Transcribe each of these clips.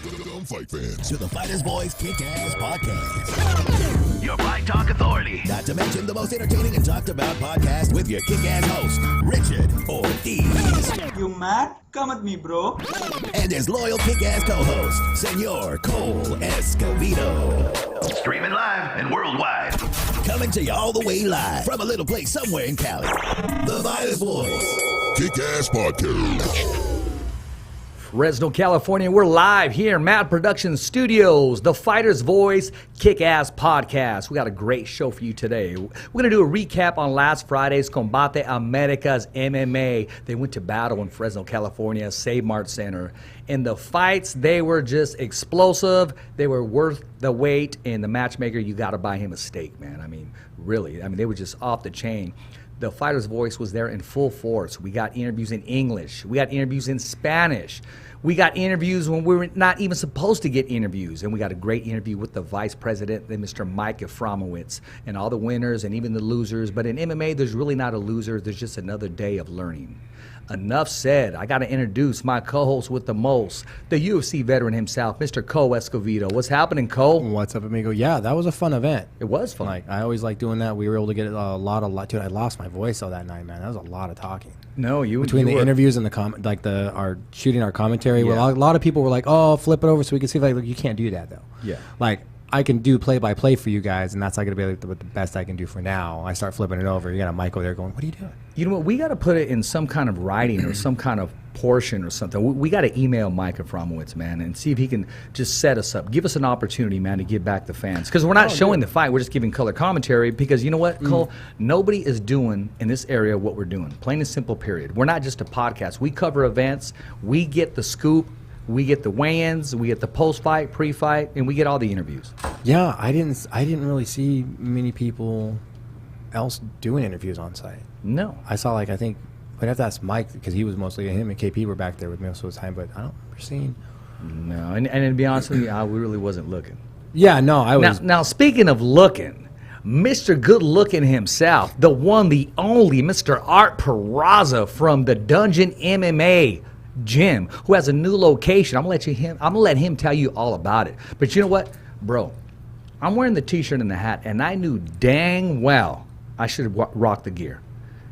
Welcome, fight fans, to the Fighters Boys Kick-Ass Podcast. Your Fight Talk Authority. Not to mention the most entertaining and talked about podcast with your kick-ass host, Richard ORTIZ. You mad? Come at me, bro. And his loyal kick-ass co-host, Senor Cole Escovedo. Streaming live and worldwide. Coming to you all the way live from a little place somewhere in Cali. The Fighters Boys Kick-Ass Podcast. Fresno, California, we're live here in Mad Production Studios, the Fighter's Voice Kick-Ass Podcast. We got a great show for you today. We're going to do a recap on last Friday's Combate Americas MMA. They went to battle in Fresno, California, Save Mart Center. And the fights, they were just explosive. They were worth the wait. And the matchmaker, you got to buy him a steak, man. I mean, really. I mean, they were just off the chain. The Fighter's Voice was there in full force. We got interviews in English. We got interviews in Spanish. We got interviews when we were not even supposed to get interviews. And we got a great interview with the Vice President, Mr. Mike Efromowitz, and all the winners and even the losers. But in MMA, there's really not a loser. There's just another day of learning. Enough said. I got to introduce my co-host with the most, the UFC veteran himself, Mr. Cole Escovedo. What's happening, Cole? What's up, amigo? Yeah, that was a fun event. It was fun. Like, I always like doing that. We were able to get a lot. Dude, I lost my voice all that night, man. That was a lot of talking. No, between the interviews and the our shooting our commentary. Yeah. A lot of people were like, "Oh, flip it over so we can see." Like, you can't do that though. Yeah. Like, I can do play-by-play for you guys, and that's not going to be like the best I can do for now. I start flipping it over. You got a mic over there going, "What are you doing?" You know what? We got to put it in some kind of writing or some kind of portion or something. We got to email Mike Efromowitz, man, and see if he can just set us up. Give us an opportunity, man, to give back the fans. Because we're not showing the fight. We're just giving color commentary. Because you know what, Cole? Nobody is doing in this area what we're doing. Plain and simple, period. We're not just a podcast. We cover events. We get the scoop. We get the weigh-ins, we get the post-fight, pre-fight, and we get all the interviews. Yeah, I didn't really see many people else doing interviews on site. No. I saw, like, I think, I'd have to ask Mike, because he was mostly, him and KP were back there with me most of the time, but I don't remember seeing. No, and to be honest with you, I really wasn't looking. Yeah, no, I was. Now, speaking of looking, Mr. Good-Looking himself, the one, the only, Mr. Art Peraza from the Dungeon MMA Gym, who has a new location. I'm gonna let him tell you all about it. But you know what, bro? I'm wearing the t-shirt and the hat, and I knew dang well I should have rocked the gear.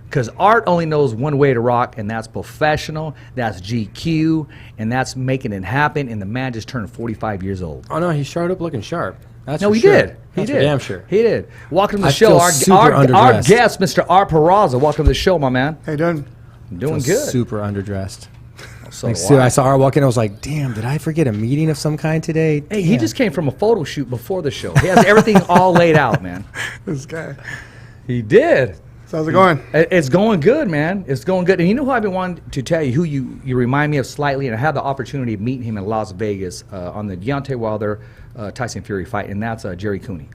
Because Art only knows one way to rock, and that's professional, that's GQ, and that's making it happen, and the man just turned 45 years old. Oh, no, he showed up looking sharp. That's no, for he sure. did. He That's did. for damn sure. He did. Welcome to the I show. feel Our underdressed. guest, Mr. Art Peraza. Welcome to the show, my man. How you doing? Doing good. Super underdressed. So Like, I saw her walk in. I was like, damn, did I forget a meeting of some kind today? Hey, he just came from a photo shoot before the show. He has everything all laid out, man. This guy. He did. So how's it going? It's going good, man. It's going good. And you know who I've been wanting to tell you, who you remind me of slightly, and I had the opportunity of meeting him in Las Vegas on the Deontay Wilder Tyson Fury fight, and that's Jerry Cooney.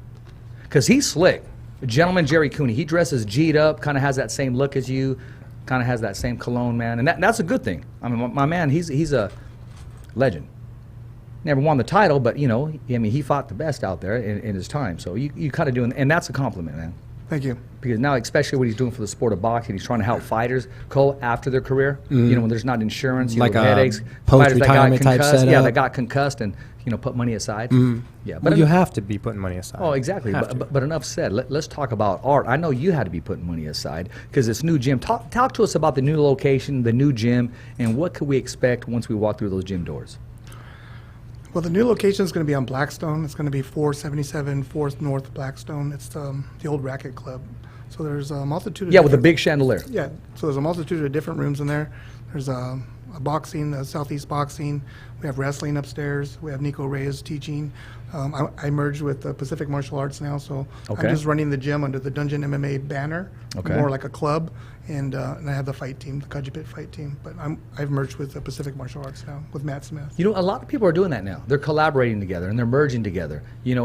Because he's slick. Gentleman Jerry Cooney. He dresses G'd up, kind of has that same look as you, kind of has that same cologne, man. And that's a good thing. I mean, my man, he's a legend. Never won the title, but, you know, I mean, he fought the best out there in his time. So you kind of doing, and that's a compliment, man. Thank you. Because now, especially what he's doing for the sport of boxing, he's trying to help fighters, Cole, after their career. You know, when there's not insurance, like headaches, fighters that got concussed, that got concussed, and put money aside. Yeah, but you have to be putting money aside. Oh, exactly. But enough said. Let's talk about Art. I know you had to be putting money aside because this new gym. Talk to us about the new location, the new gym, and what could we expect once we walk through those gym doors. Well, the new location is going to be on Blackstone. It's going to be 477 4th North Blackstone. It's the old racket club. So there's a multitude of with a big chandelier. Yeah, so there's a multitude of different rooms in there. There's a boxing, Southeast boxing. We have wrestling upstairs. We have Nico Reyes teaching. I merged with Pacific Martial Arts now, so I'm just running the gym under the Dungeon MMA banner, more like a club, and I have the fight team, the Khetphet fight team. But I've merged with Pacific Martial Arts now, with Matt Smith. You know, a lot of people are doing that now. They're collaborating together, and they're merging together. You know,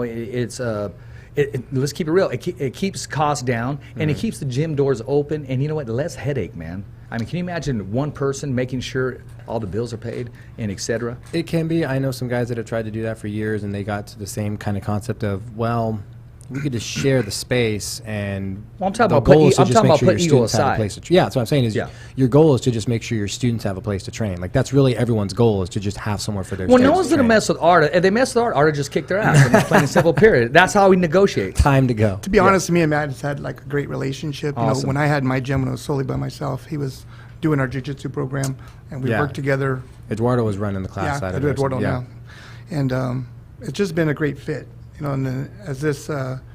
let's keep it real. It keeps costs down, and it keeps the gym doors open, and you know what? Less headache, man. I mean, can you imagine one person making sure all the bills are paid and et cetera? It can be. I know some guys that have tried to do that for years, and they got to the same kind of concept of, well, we could just share the space, and Well, I'm talking the about put goal is to I'm just talking make about sure put your ego students have a aside. place to yeah, that's what I'm saying is Yeah. your goal is to just make sure your students have a place to train. Like that's really everyone's goal, is to just have somewhere for their Well, no students one's to going to train. mess with Arta. If they mess with Arta just kick their ass. It's plain and simple, period. That's how we negotiate. Time to go. To be honest, me and Matt has had like a great relationship. You Awesome. know, when I had my gym when I was solely by myself, he was doing our jiu-jitsu program, and we Yeah. worked together. Eduardo was running the class side I of do it. Eduardo Yeah. now, and it's just been a great fit. You know, and then as this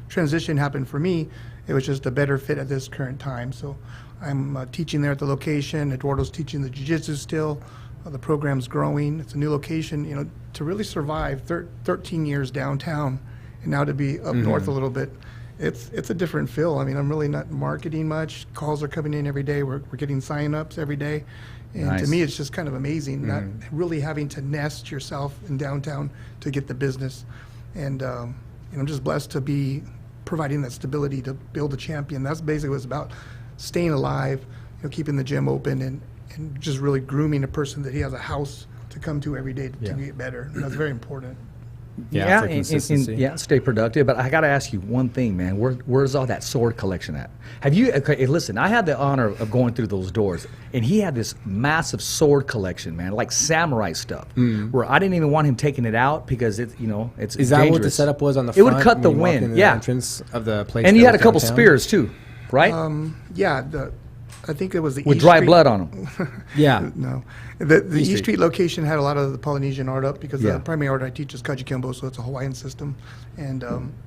transition happened for me, it was just a better fit at this current time. So I'm teaching there at the location. Eduardo's teaching the jiu-jitsu still. The program's growing. It's a new location. You know, to really survive 13 years downtown, and now to be up north a little bit, it's a different feel. I mean, I'm really not marketing much. Calls are coming in every day. We're getting sign-ups every day. And Nice. to me, it's just kind of amazing, not really having to nest yourself in downtown to get the business. And you know, I'm just blessed to be providing that stability to build a champion. That's basically what it's about, staying alive, you know, keeping the gym open, and just really grooming a person that he has a house to come to every day to get better. And that's very important. Yeah, for and consistency. yeah, stay productive. But I got to ask you one thing, man. Where's all that sword collection at? Have you? Okay, listen, I had the honor of going through those doors, and he had this massive sword collection, man, like samurai stuff. Where I didn't even want him taking it out because it's it's Is that dangerous. what the setup was on the It front? would cut the when you walk wind, into yeah. The entrance of the place. And that you had a was couple downtown? spears too, right? Yeah, I think it was the With East dry Street- blood on them. Yeah. No, the East Street. Street location had a lot of the Polynesian art up because Yeah. the primary art I teach is Kaji Kembo, so it's a Hawaiian system, and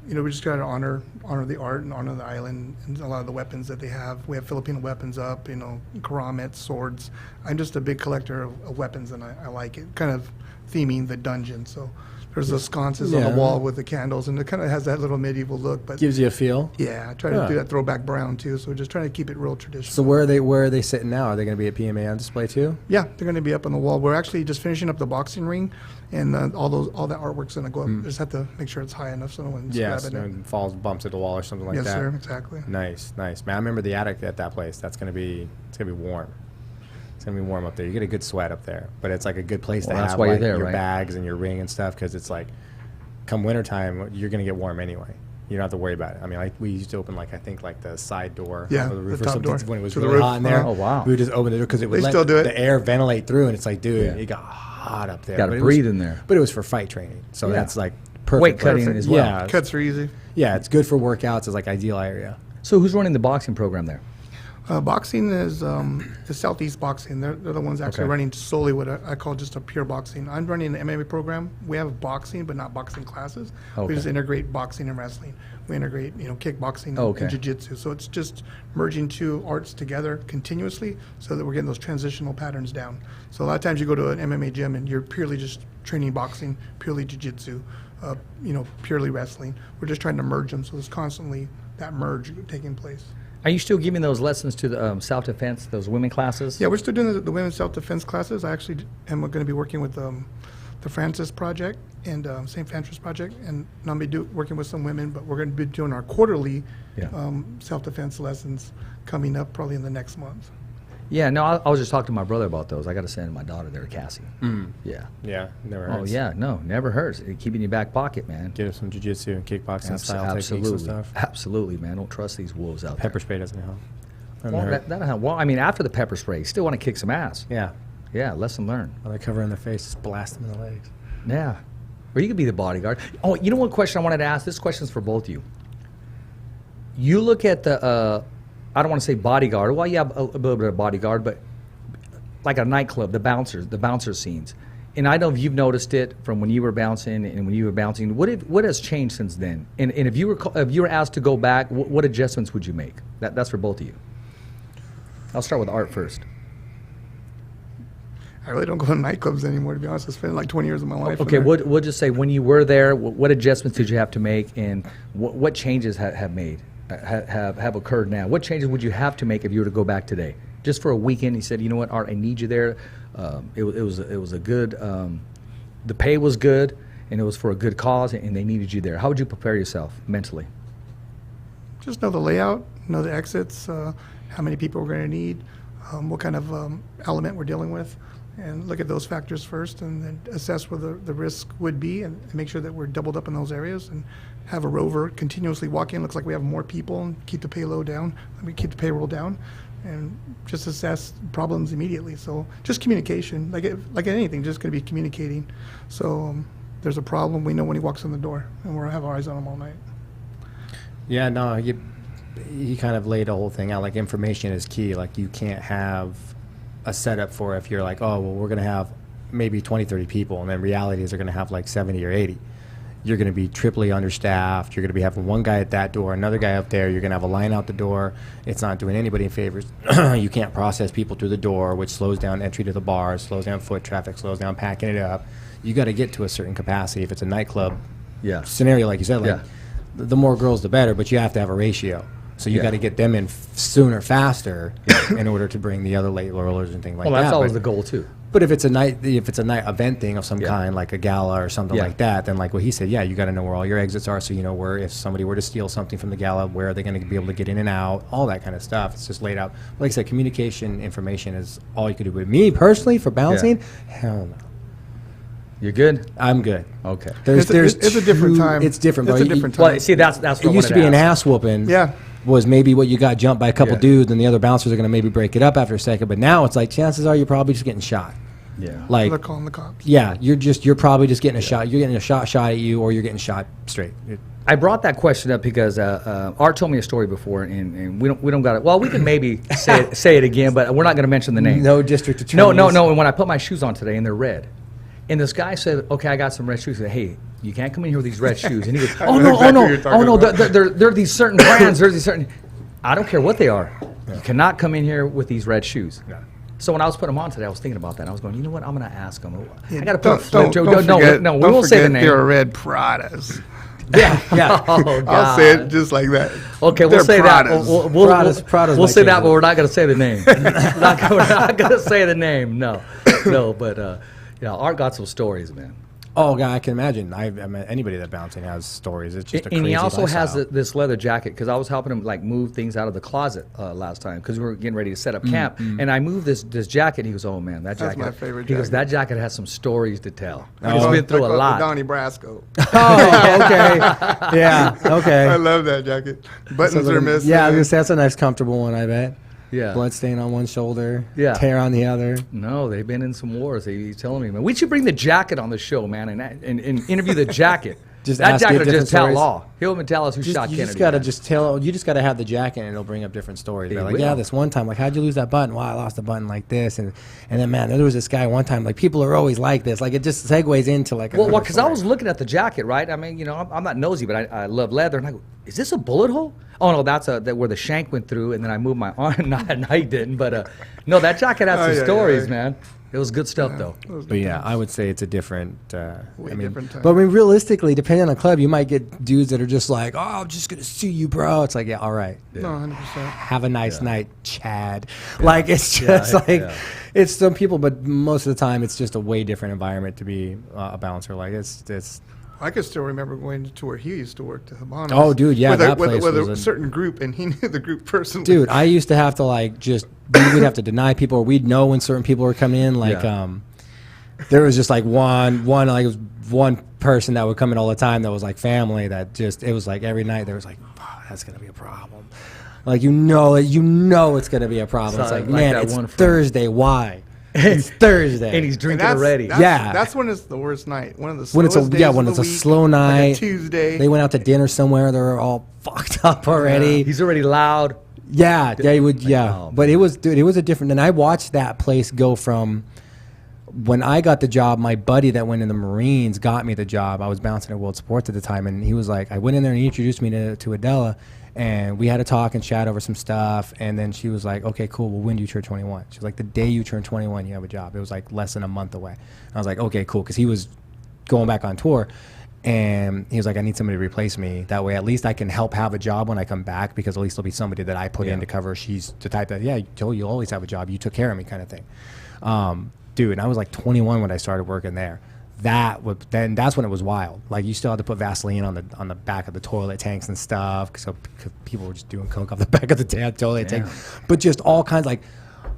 you know, we just try to honor the art and honor the island and a lot of the weapons that they have. We have Filipino weapons up, you know, karamets, swords. I'm just a big collector of weapons, and I like it. Kind of theming the dungeon, so there's the sconces on Yeah. the wall with the candles, and it kind of has that little medieval look. But Gives you a feel. yeah, I try to do that throwback brown too. So we're just trying to keep it real traditional. So where are they sitting now? Are they going to be at PMA on display too? Yeah, they're going to be up on the wall. We're actually just finishing up the boxing ring, and all that artwork's going to go up. Just have to make sure it's high enough so no one's Yes. grabbing it. And falls, bumps at the wall or something like Yes, that. sir, exactly. Nice. Man, I remember the attic at that place. It's gonna be warm. It's gonna be warm up there. You get a good sweat up there, but it's like a good place Well, to that's have why you're like there, your right? bags and your ring and stuff, because it's like, come wintertime, you're gonna get warm anyway. You don't have to worry about it. I mean, we used to open I think the side door Yeah, of the roof the or top something door when it was to the really roof. hot in there. Uh-huh. Oh, wow. We would just open the door because it would They let still do it. the air ventilate through, and it's like, dude, Yeah. it got hot up there. Gotta But it breathe was- in there. But it was for fight training, so Yeah. that's like perfect. Weight cutting Perfect. as well. Yeah, Cuts are easy. yeah, it's good for workouts. It's like ideal area. So who's running the boxing program there? Boxing is the Southeast Boxing. They're the ones actually Okay. running solely what I call just a pure boxing. I'm running an MMA program. We have boxing, but not boxing classes. Okay. We just integrate boxing and wrestling. We integrate, kickboxing Okay. and jiu-jitsu. So it's just merging two arts together continuously so that we're getting those transitional patterns down. So a lot of times you go to an MMA gym and you're purely just training boxing, purely jiu-jitsu, purely wrestling. We're just trying to merge them, so there's constantly that merge taking place. Are you still giving those lessons to the self-defense, those women classes? Yeah, we're still doing the women's self-defense classes. I actually am going to be working with the Francis Project and St. Francis Project, and I'll be working with some women, but we're going to be doing our quarterly Yeah. self-defense lessons coming up probably in the next month. Yeah, no, I was just talking to my brother about those. I got to send my daughter there, Cassie. Yeah. Yeah, never Oh, hurts. yeah, no, never hurts. Keep it in your back pocket, man. Get some jiu-jitsu and kickboxing style techniques and Absolutely. stuff. Absolutely, man. Don't trust these wolves out Pepper there. spray doesn't help. Doesn't Well, hurt. well, I mean, after the pepper spray, you still want to kick some ass. Yeah. Yeah, lesson learned. While they cover in their face, just blast them in the legs. Yeah. Or you could be the bodyguard. Oh, you know what question I wanted to ask? This question's for both of you. You look at the, I don't want to say bodyguard. Well, yeah, a little bit of bodyguard, but like a nightclub, the bouncer scenes. And I know if you've noticed it from when you were bouncing and when you were bouncing. What has changed since then? And if you were asked to go back, what adjustments would you make? That's for both of you. I'll start with Art first. I really don't go to nightclubs anymore, to be honest. I spent like 20 years of my life. in Okay, there. we'll just say when you were there, what adjustments did you have to make, and what changes have occurred now? What changes would you have to make if you were to go back today? Just for a weekend, he said, you know what, Art, I need you there. It was a good, the pay was good, and it was for a good cause, and they needed you there. How would you prepare yourself mentally? Just know the layout, know the exits, how many people we're going to need, what kind of element we're dealing with, and look at those factors first, and then assess where the risk would be, and make sure that we're doubled up in those areas, and have a rover continuously walk in. Looks like we have more people, and keep the payload down. We keep the payroll down, and just assess problems immediately. So just communication, like anything, just going to be communicating. So there's a problem, we know when he walks in the door, and we'll have our eyes on him all night. Yeah, no, you kind of laid the whole thing out. Like, information is key. Like, you can't have a setup for if you're like, oh, well, we're going to have maybe 20, 30 people, and then reality is they're going to have like 70 or 80. You're going to be triply understaffed. You're going to be having one guy at that door, another guy up there. You're going to have a line out the door. It's not doing anybody favors. You can't process people through the door, which slows down entry to the bar, slows down foot traffic, slows down packing it up. You got to get to a certain capacity. If it's a nightclub scenario, like you said, like the more girls, the better, but you have to have a ratio. So you got to get them in sooner, faster, in order to bring the other late rollers and things like that. Well, that's always the goal too. But if it's a night event thing of some kind, like a gala or something like that, then like what he said, you got to know where all your exits are, so you know where, if somebody were to steal something from the gala, where are they going to be able to get in and out, all that kind of stuff. It's just laid out. Like I said, communication, information is all you could do. But me personally, for bouncing, hell no. You're good? I'm good. Okay. It's a different time. It's different. It's bro. a different time. Well, see, that's what It I used to wanted be an ask. ass whooping. Yeah. Was maybe what you got jumped by a couple dudes, and the other bouncers are going to maybe break it up after a second. But now it's like, chances are you're probably just getting shot. Yeah. Like, They're calling the cops. yeah, you're probably just getting a shot. You're getting a shot at you, or you're getting shot straight. I brought that question up because Art told me a story before, and we don't got it. Well, we can maybe say it again, but we're not going to mention the name. No district attorneys. No. And when I put my shoes on today, and they're red, and this guy said, "Okay, I got some red shoes." I said, "Hey, you can't come in here with these red shoes." And he goes, "Oh no, they're these certain brands. There's these certain. I don't care what they are. You cannot come in here with these red shoes." Yeah. So when I was putting them on today, I was thinking about that. I was going, you know what? I'm going to ask them. Yeah, I got to don't put flip. forget, No, we won't say the name. They're red Pradas. Yeah. Oh, God. I'll say it just like that. Okay, we'll They're say that. Pradas. Pradas We'll like say that, it. but we're not going to say the name. we're not going to say the name. No. But Art got some stories, man. Oh God, I can imagine. I mean, anybody that bouncing has stories. It's just a And crazy he also lifestyle. has this leather jacket because I was helping him like move things out of the closet last time because we were getting ready to set up camp. And I moved this jacket. He goes, "Oh man, that jacket." my favorite He goes, jacket. "That jacket has some stories to tell. Oh. He's been through a Talk about lot." the Donnie Brasco. Oh, okay. Yeah, okay. I love that jacket. Buttons are missing. Yeah, I was gonna say that's a nice, comfortable one. I bet. Yeah. Blood stain on one shoulder. Yeah. Tear on the other. No, they've been in some wars. He's telling me, man. We should bring the jacket on the show, man, and interview the jacket. Just that ask jacket it will different just tell stories. law. He'll even tell us who shot You Kennedy. just gotta man. just tell. You just gotta have the jacket, and it'll bring up different stories. It They're like, will. yeah, this one time, like, how'd you lose that button? Well, I lost the button like this, and then man, there was this guy one time. Like, people are always like this. Like, it just segues into like. Well, another because I story. was looking at the jacket, right? I mean, I'm not nosy, but I love leather, and I go, is this a bullet hole? Oh no, that's where the shank went through, and then I moved my arm. No, I didn't, but no, that jacket had some stories, man. It was good stuff, though. But yeah, I would say it's a different. different time. But I mean, realistically, depending on the club, you might get dudes that are just like, "Oh, I'm just gonna sue you, bro." It's like, yeah, all right. No, 100%. Have a nice night, Chad. Like, it's just it's some people, but most of the time, it's just a way different environment to be a bouncer. Like, it's. I could still remember going to where he used to work, to Habanos. Oh, dude, yeah, with that a, with, place with was a a- certain group, and he knew the group personally. Dude, I used to have to like just we'd have to deny people, or we'd know when certain people were coming in. Like, there was just like one person that would come in all the time that was like family. That just it was like every night there was like, oh, that's gonna be a problem. Like it's gonna be a problem. It's So, like, like man, that it's one friend. Thursday. Why? It's Thursday. And he's And drinking that's, already. That's, that's when it's the worst night. One of the when slowest it's a days when of it's the a week, slow like night. a Tuesday. They went out to dinner somewhere. They're all fucked up already. He's already loud. Yeah, they would. Yeah, oh, but it was a different. And I watched that place go from when I got the job. My buddy that went in the Marines got me the job. I was bouncing at World Sports at the time, and he was like, I went in there and he introduced me to Adela, and we had a talk and chat over some stuff. And then she was like, okay, cool. Well, when do you turn 21? She was like, the day you turn 21, you have a job. It was like less than a month away. I was like, okay, cool, because he was going back on tour. And he was like, I need somebody to replace me. That way, at least I can help have a job when I come back, because at least there'll be somebody that I put in to cover. She's the type that, yeah, you'll always have a job. You took care of me, kind of thing. Dude, and I was like 21 when I started working there. That's when it was wild. Like, you still had to put Vaseline on the back of the toilet tanks and stuff, because people were just doing coke off the back of the toilet tank. But just all kinds, like,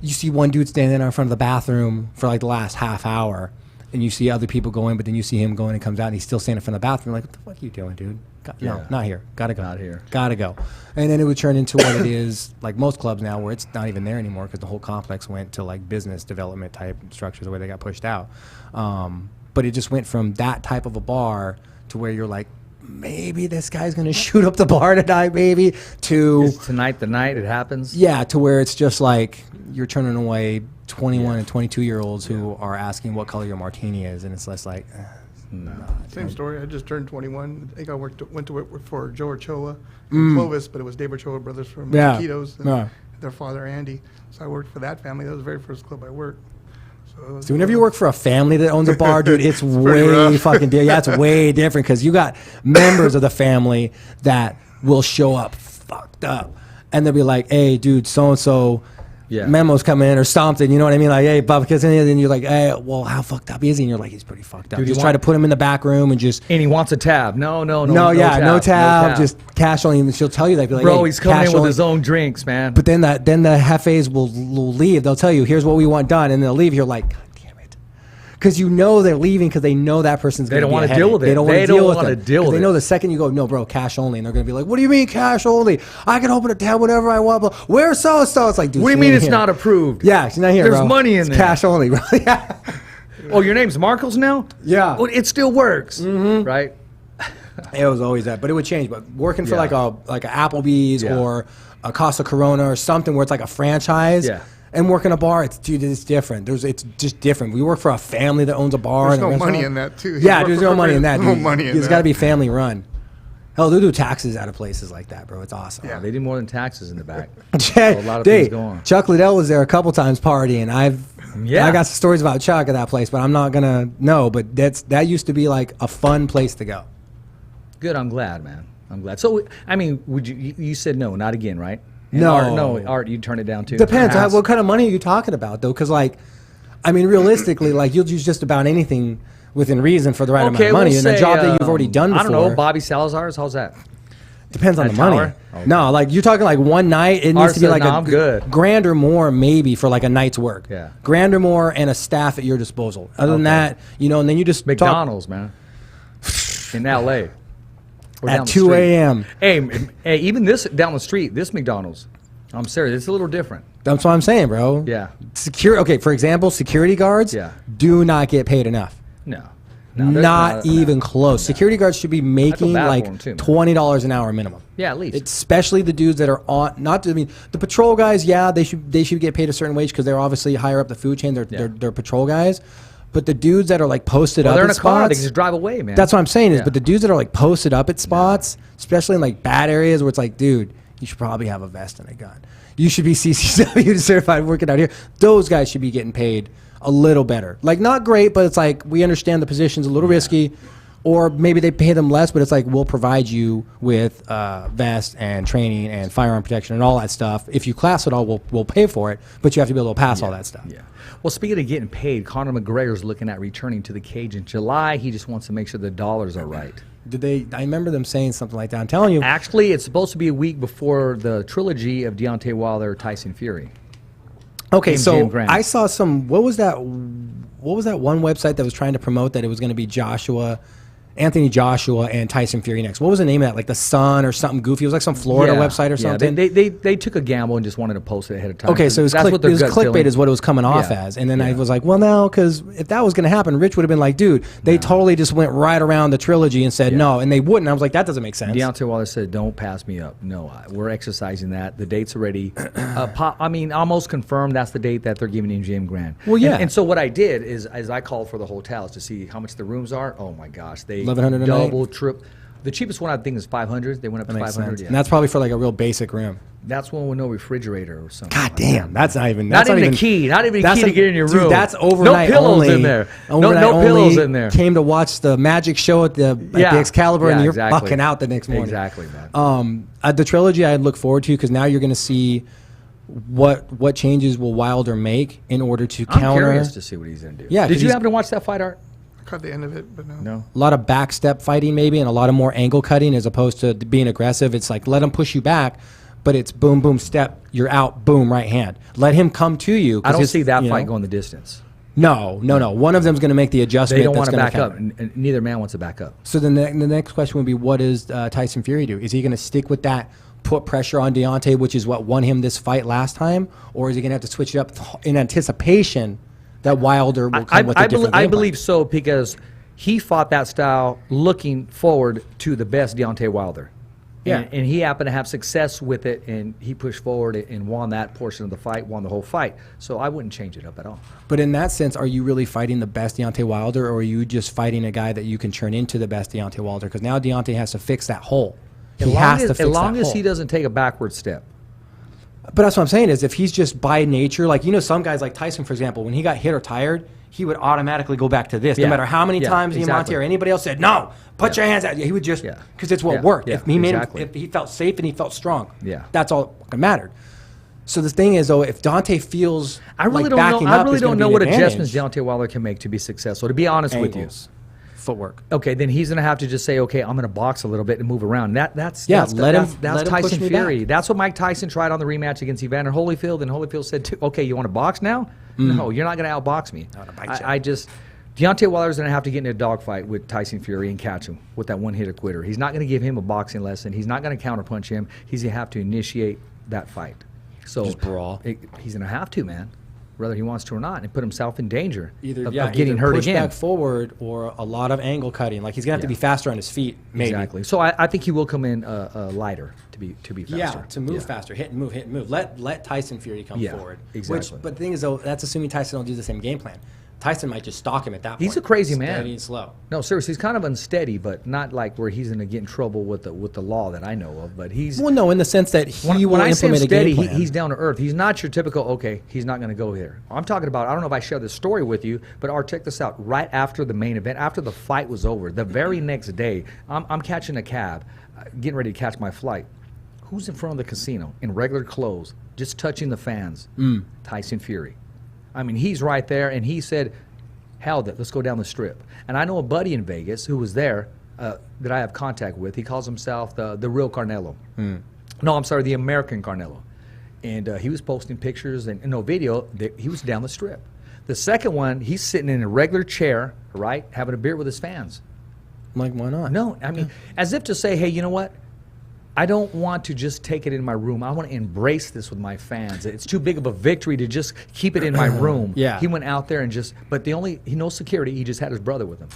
you see one dude standing in front of the bathroom for like the last half hour, and you see other people go in, but then you see him going and comes out, and he's still standing in front of the bathroom. Like, what the fuck are you doing, dude? No, not here. Gotta go. Not here. Gotta go. And then it would turn into what it is, like most clubs now, where it's not even there anymore because the whole complex went to like business development type structures, the way they got pushed out. But it just went from that type of a bar to where you're like, maybe this guy's gonna shoot up the bar tonight, maybe, to Is tonight the night it happens? yeah, to where it's just like you're turning away 21 and 22-year-olds who are asking what color your martini is, and it's less like. Same story. I just turned 21. I think I went to work for Joe Ochoa and Clovis, but it was Dave Ochoa brothers from Yeah. Chiquitos and Yeah. their father Andy. So I worked for that family. That was the very first club I worked. So whenever you work for a family that owns a bar, dude, it's pretty way rough. fucking yeah, it's way different because you got members of the family that will show up fucked up, and they'll be like, "Hey, dude, so and so." Yeah. Memos come in or something, you know what I mean? Like, hey, Bob, because then you're like, hey, well, how fucked up is he? And you're like, he's pretty fucked up. Dude, Just you try want- to put him in the back room and just And he wants a tab. No no tab, just cash only. And she'll tell you that, be like, Bro, hey, he's coming cash in with only. his own drinks, man. But then the hefes will leave. They'll tell you, here's what we want done, and they'll leave. You're like, God damn it, because you know they're leaving because they know that person's They going to don't be wanna a deal headache. with it. They don't They want to don't deal with wanna it. deal 'Cause with they know it. the second you go, no, bro, cash only, and they're going to be like, what do you mean cash only? I can open a tab whenever I want. But where's so and so? It's like, dude, What do you she mean ain't it's here. not approved? Yeah, she's not here. There's bro. money in It's there. cash only, bro. Yeah. Oh, your name's Marcos now? Yeah. Well, it still works, right? It was always that, but it would change. But working for Yeah. like a Applebee's Yeah. or a Casa Corona or something where it's like a franchise, Yeah. and working a bar, it's different. It's just different. We work for a family that owns a bar. There's and a no money restaurant. in that, too. You Yeah, work there's for no money in that. corporate, Dude. no money in It's that. got to be family run. Hell, they do taxes out of places like that, bro. It's awesome. Yeah. They do more than taxes in the back. Yeah, a lot of dude, things go on. Chuck Liddell was there a couple times partying. I got some stories about Chuck at that place, but I'm not gonna know. But that used to be like a fun place to go. Good, I'm glad, man. I'm glad. So, I mean, would you said no, not again, right? And No. Art, you turn it down too. Depends. Perhaps? What kind of money are you talking about, though? Because, like, I mean, realistically, like, you'll use just about anything within reason for the right amount of money. we'll And a say, job that you've already done before. I don't know, Bobby Salazar's. How's that? Depends on At the money. Tower? Okay. No, like, you're talking like one night. It needs Art to be said, like "No, a I'm good." grand or more, maybe, for like a night's work. Yeah. Grand or more and a staff at your disposal. Other than Okay. that, you know, and then you just talk McDonald's, man. In L.A. Or down at the 2 street. a.m. Hey, even this down the street, this McDonald's. I'm serious. It's a little different. That's what I'm saying, bro. Yeah. Okay, for example, security guards Yeah. do not get paid enough. No. Not even close. Security guards should be making bad for like them too, man. $20 an hour minimum. Yeah, at least. Especially the dudes that are on. I mean, the patrol guys. Yeah, they should get paid a certain wage because they're obviously higher up the food chain. They're patrol guys. But the dudes that are like posted Well, up they're in at a car. They spots, can just drive away, man. that's what I'm saying is. Yeah. But the dudes that are like posted up at spots, especially in like bad areas where it's like, dude, you should probably have a vest and a gun. You should be CCW certified working out here. Those guys should be getting paid a little better. Like, not great, but it's like, we understand the position's a little risky. Or maybe they pay them less, but it's like, we'll provide you with vest and training and firearm protection and all that stuff. If you class it all, we'll pay for it, but you have to be able to pass all that stuff. Yeah. Well, speaking of getting paid, Conor McGregor's looking at returning to the cage in July. He just wants to make sure the dollars are right. I remember them saying something like that. I'm telling you. Actually, it's supposed to be a week before the trilogy of Deontay Wilder, Tyson Fury. Okay, MGM so Grand. I saw some. What was that one website that was trying to promote that it was going to be Anthony Joshua and Tyson Fury next? What was the name of that? Like the Sun or something goofy? It was like some Florida website or something. They took a gamble and just wanted to post it ahead of time. Okay, so it was, That's what their gut clickbait feeling- is what it was coming off Yeah. as. And then I Yeah. was like, well, no, because if that was going to happen, Rich would have been like, dude, they totally just went right around the trilogy and said no, and they wouldn't. I was like, that doesn't make sense. Deontay Wilder said, "Don't pass me up." No, we're exercising that. The date's already, almost confirmed. That's the date that they're giving MGM Grand. Well, yeah. And so what I did is I called for the hotels to see how much the rooms are. Oh my gosh, they 1,100 a night? double, trip. The cheapest one I think is 500. They went up That to makes 500. sense. Yeah. And that's probably for like a real basic room. That's one with no refrigerator or something. God like damn, that's not even. Not That's even the key. Not even the that's key to get in your dude, room. That's overnight No pillows only. in there. Overnight No only. pillows in there. Came to watch the magic show at the Excalibur, and you're exactly. fucking out the next morning. Exactly, man. The trilogy I look forward to because now you're going to see what changes will Wilder make in order to I'm counter curious to see what he's going to do. Yeah, 'cause Did you he's- happen to watch that fight, Art? I caught the end of it, but no. No. a lot of backstep fighting maybe and a lot of more angle cutting as opposed to being aggressive. It's like let him push you back, but it's boom, boom, step, you're out, boom, right hand. Let him come to you. I don't see that fight going the distance. No. One of them's going to make the adjustment. They don't want to back up, and neither man wants to back up. So the next question would be, what does Tyson Fury do? Is he going to stick with that, put pressure on Deontay, which is what won him this fight last time? Or is he going to have to switch it up in anticipation that Wilder will come with a different game plan? I believe so, because he fought that style looking forward to the best Deontay Wilder. Yeah. And he happened to have success with it, and he pushed forward and won that portion of the fight, won the whole fight. So I wouldn't change it up at all. But in that sense, are you really fighting the best Deontay Wilder, or are you just fighting a guy that you can turn into the best Deontay Wilder? Because now Deontay has to fix that hole. He has to fix that hole. As long as he doesn't take a backward step. But that's what I'm saying is, if he's just by nature, like, some guys like Tyson, for example, when he got hit or tired, he would automatically go back to this. No matter how many times Diamante or anybody else said, no, put your hands out. He would just, because it's what worked. If he made him, if he felt safe and he felt strong, that's all that mattered. So the thing is, though, if Dante feels I really don't know what adjustments Deontay Wilder can make to be successful, to be honest with you. Footwork. Okay, then he's going to have to just say, okay, I'm going to box a little bit and move around. That's let him Tyson Fury. That's what Mike Tyson tried on the rematch against Evander Holyfield, and Holyfield said, okay, you want to box now? No, you're not going to outbox me. Deontay Wilder's going to have to get in a dogfight with Tyson Fury and catch him with that one-hitter quitter. He's not going to give him a boxing lesson. He's not going to counterpunch him. He's going to have to initiate that fight. So just brawl. He's going to have to, man, whether he wants to or not, and put himself in danger of getting either hurt push again. Back forward, or a lot of angle cutting. Like, he's going to have to be faster on his feet, maybe. Exactly. So I think he will come in lighter to be faster. Yeah, to move faster, hit and move. Let Tyson Fury come forward. Exactly. But the thing is, though, that's assuming Tyson don't do the same game plan. Tyson might just stalk him at that point. He's a crazy man. Steady and slow. No, seriously, he's kind of unsteady, but not like where he's going to get in trouble with the law that I know of. But he's no, in the sense that he will when I say implement steady, a game plan. he's down to earth. He's not your typical, okay, he's not going to go here. I'm talking about, I don't know if I shared this story with you, but check this out. Right after the main event, after the fight was over, the very next day, I'm catching a cab, getting ready to catch my flight. Who's in front of the casino in regular clothes, just touching the fans? Tyson Fury. I mean, he's right there, and he said, held it, let's go down the strip. And I know a buddy in Vegas who was there that I have contact with. He calls himself the real Carnelo. No, I'm sorry, the American Carnelo. And he was posting pictures and no video. He was down the strip. The second one, he's sitting in a regular chair, right, having a beer with his fans. Like, why not? No, I mean, as if to say, hey, you know what? I don't want to just take it in my room. I want to embrace this with my fans. It's too big of a victory to just keep it in my room. He went out there and he knows security. He just had his brother with him.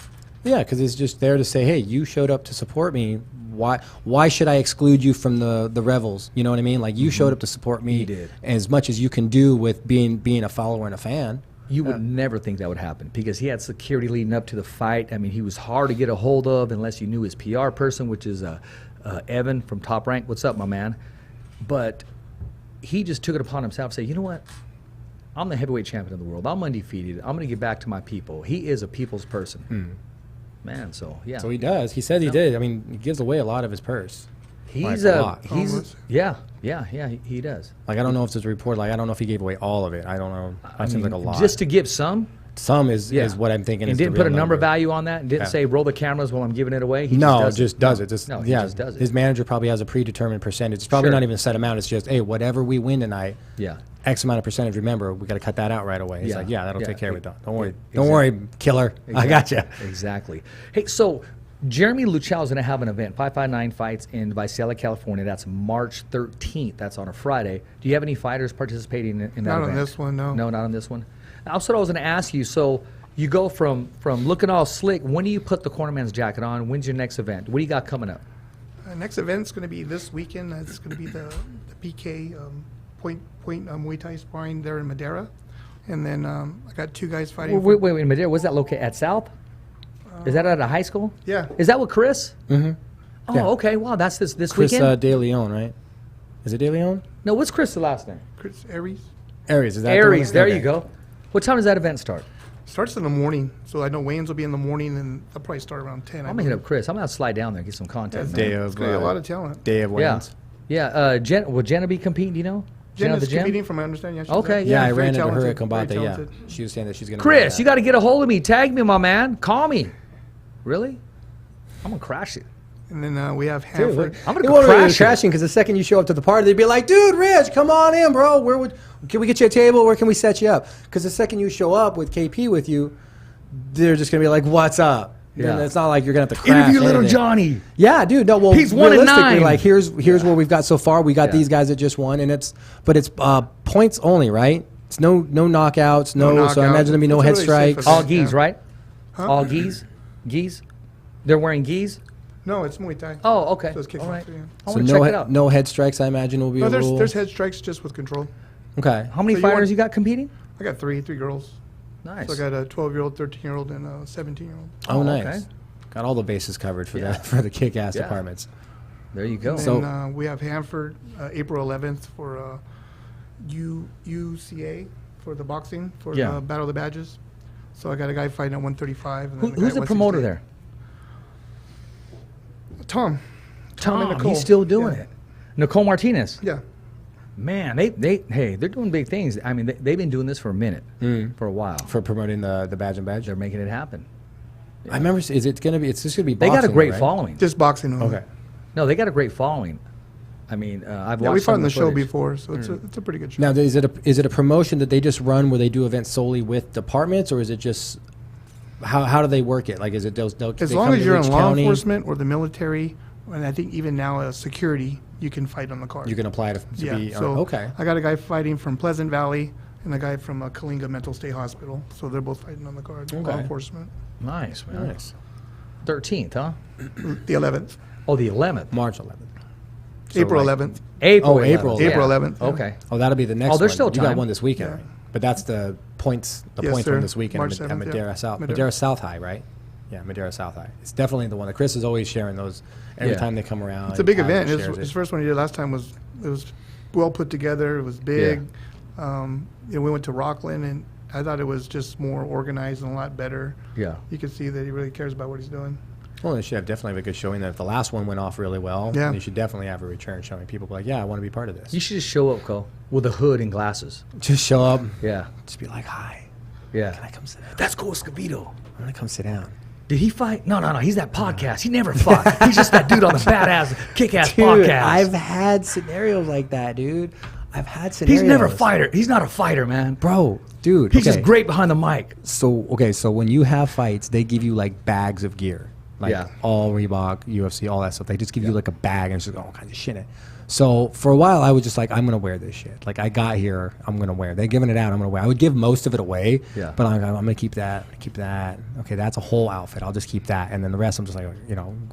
Yeah, because he's just there to say, hey, you showed up to support me. Why should I exclude you from the revels? You know what I mean? Like, you showed up to support me. He did. As much as you can do with being a follower and a fan. You would never think that would happen because he had security leading up to the fight. I mean, he was hard to get a hold of unless you knew his PR person, which is Evan from Top Rank. What's up, my man? But he just took it upon himself to say, you know what? I'm the heavyweight champion of the world. I'm undefeated. I'm going to get back to my people. He is a people's person. Man, so, yeah. So he does. He said he did. I mean, he gives away a lot of his purse. He's a lot. He does. Like, I don't know if there's a report. Like, I don't know if he gave away all of it. I don't know. That seems like a lot. Just to give some. Some is what I'm thinking. And didn't put a number value on that, and didn't say roll the cameras while I'm giving it away. He just does it. He just does it. His manager probably has a predetermined percentage. It's probably not even a set amount. It's just, hey, whatever we win tonight, X amount of percentage. Remember, we got to cut that out right away. He's like, that'll take care of it. Don't worry, don't worry, killer. I got you. Exactly. Hey, so Jeremy Luchau is going to have an event, 559 Fights in Visalia, California. That's March 13th. That's on a Friday. Do you have any fighters participating in that event? Not on this one, no. No, not on this one. Also, I was going to ask you, so you go from looking all slick. When do you put the cornerman's jacket on? When's your next event? What do you got coming up? Next event's going to be this weekend. It's going to be the PK point Muay Thai sparring there in Madera. And then I got two guys fighting. Wait, Madera, was that located at South? Is that at a high school? Yeah. Is that with Chris? Mm-hmm. Oh, yeah. Okay. Wow, that's this Chris, weekend? De Leon, right? Is it De Leon? No, what's Chris' last name? Chris Aries. Aries, is that Aries, there okay. you go. What time does that event start? Starts in the morning, so I know weigh-ins will be in the morning, and they'll probably start around 10. I'm going to hit up Chris. I'm going to slide down there and get some content. Day It's of going to be a lot of talent. Day of wins. Yeah. Will Jenna be competing, do you know? Jenna's competing from my understanding. Yeah, Okay, Yeah, I very ran into her talented, at Combate, very yeah. talented. She was saying that she's going to Chris, you got to get a hold of me. Tag me, my man. Call me. Really? I'm going to crash it. And then we have Dude, Hanford. I'm it gonna won't really crash be crashing because the second you show up to the party, they'd be like, "Dude, Rich, come on in, bro. Can we get you a table? Where can we set you up?" Because the second you show up with KP with you, they're just gonna be like, "What's up?" Yeah. And it's not like you're gonna have to crash Interview little anything. Johnny. Yeah, dude. No, well, He's 1 and realistically, 9. like here's what we've got so far. We got Yeah. these guys that just won, and it's points only, right? It's no knockouts, No so I knockouts. imagine there'll be no It's a head really safe strikes. event. All geese, Yeah. right? Huh? All geese? Geese? They're wearing geese? No, it's Muay Thai. Oh, okay. So it's All right. kickboxing, yeah. I So want to check it no out. no head strikes. I imagine will be No, a there's rule. there's head strikes just with control. Okay. How many So you fighters want- you got competing? I got three girls. Nice. So I got a 12-year-old, 13-year-old, and a 17-year-old. Oh, nice. okay. Got all the bases covered for Yeah. for the kick-ass Yeah. departments. There you go. And So- then we have Hanford, April 11th for UCA for the boxing, for Yeah. the Battle of the Badges. So I got a guy fighting at 135. And then a guy Who's the at promoter 168. there? Tom. Tom. and Nicole. He's still doing Yeah. it. Nicole Martinez. Yeah. Man, they're doing big things. I mean, they've been doing this for a minute, for a while. For promoting the badge and badge. They're making it happen. I remember. Is it gonna be? It's just gonna be. They Boxing, got a great right? following. Just boxing only. Okay. No, they got a great following. I mean, I've Yeah, watched we some fought of in the show footage. before, so it's a pretty good show. Now, is it a promotion that they just run where they do events solely with departments, or is it just how do they work it? Like, is it those? As they long come as to you're in each law county, enforcement or the military, and I think even now security, you can fight on the card. you can apply to yeah. be. So okay. I got a guy fighting from Pleasant Valley and a guy from Kalinga Mental State Hospital. So they're both fighting on the card. Law Okay. enforcement. Nice, man. Nice. 13th, huh? The 11th, Oh, the 11th. March 11th. April like- 11th. April. Oh, 11th. April. April 11th, yeah. Okay. Oh, that'll be the next. Oh, there's one. still You time. got one this weekend, Yeah. right? But that's the points. The Yes, points sir. one this weekend March at 7th, Madera yeah. South. Madera. Madera South High, right? Yeah, Madera South High. It's definitely the one that Chris is always sharing those every Yeah. time they come around. It's a big he event. shares His it. first one he did last time was well put together. It was big. We went to Rockland, and I thought it was just more organized and a lot better. Yeah. You could see that he really cares about what he's doing. Well, they should definitely have a good showing. That if the last one went off really well, Yeah. you should definitely have a return showing. People be like, yeah, I want to be part of this. You should just show up, Cole, with a hood and glasses. Just show up. Yeah. Just be like, hi. Yeah. Can I come sit down? That's Cole Escovedo. I'm gonna come sit down. Did he fight? No. He's that podcast. He never fought. He's just that dude on the badass, kick-ass Dude, podcast. I've had scenarios like that, dude. I've had scenarios. He's never a fighter. He's not a fighter, man. Bro, dude. He's okay. just great behind the mic. So when you have fights, they give you like bags of gear, like Yeah. all Reebok, UFC, all that stuff. They just give you like a bag and it's just all kinds of shit in it. So for a while, I was just like, I'm gonna wear this shit. Like I got here, I'm gonna wear. They're giving it out, I'm gonna wear. I would give most of it away, Yeah. but I'm gonna keep that. Keep that. Okay, that's a whole outfit. I'll just keep that, and then the rest, I'm just like,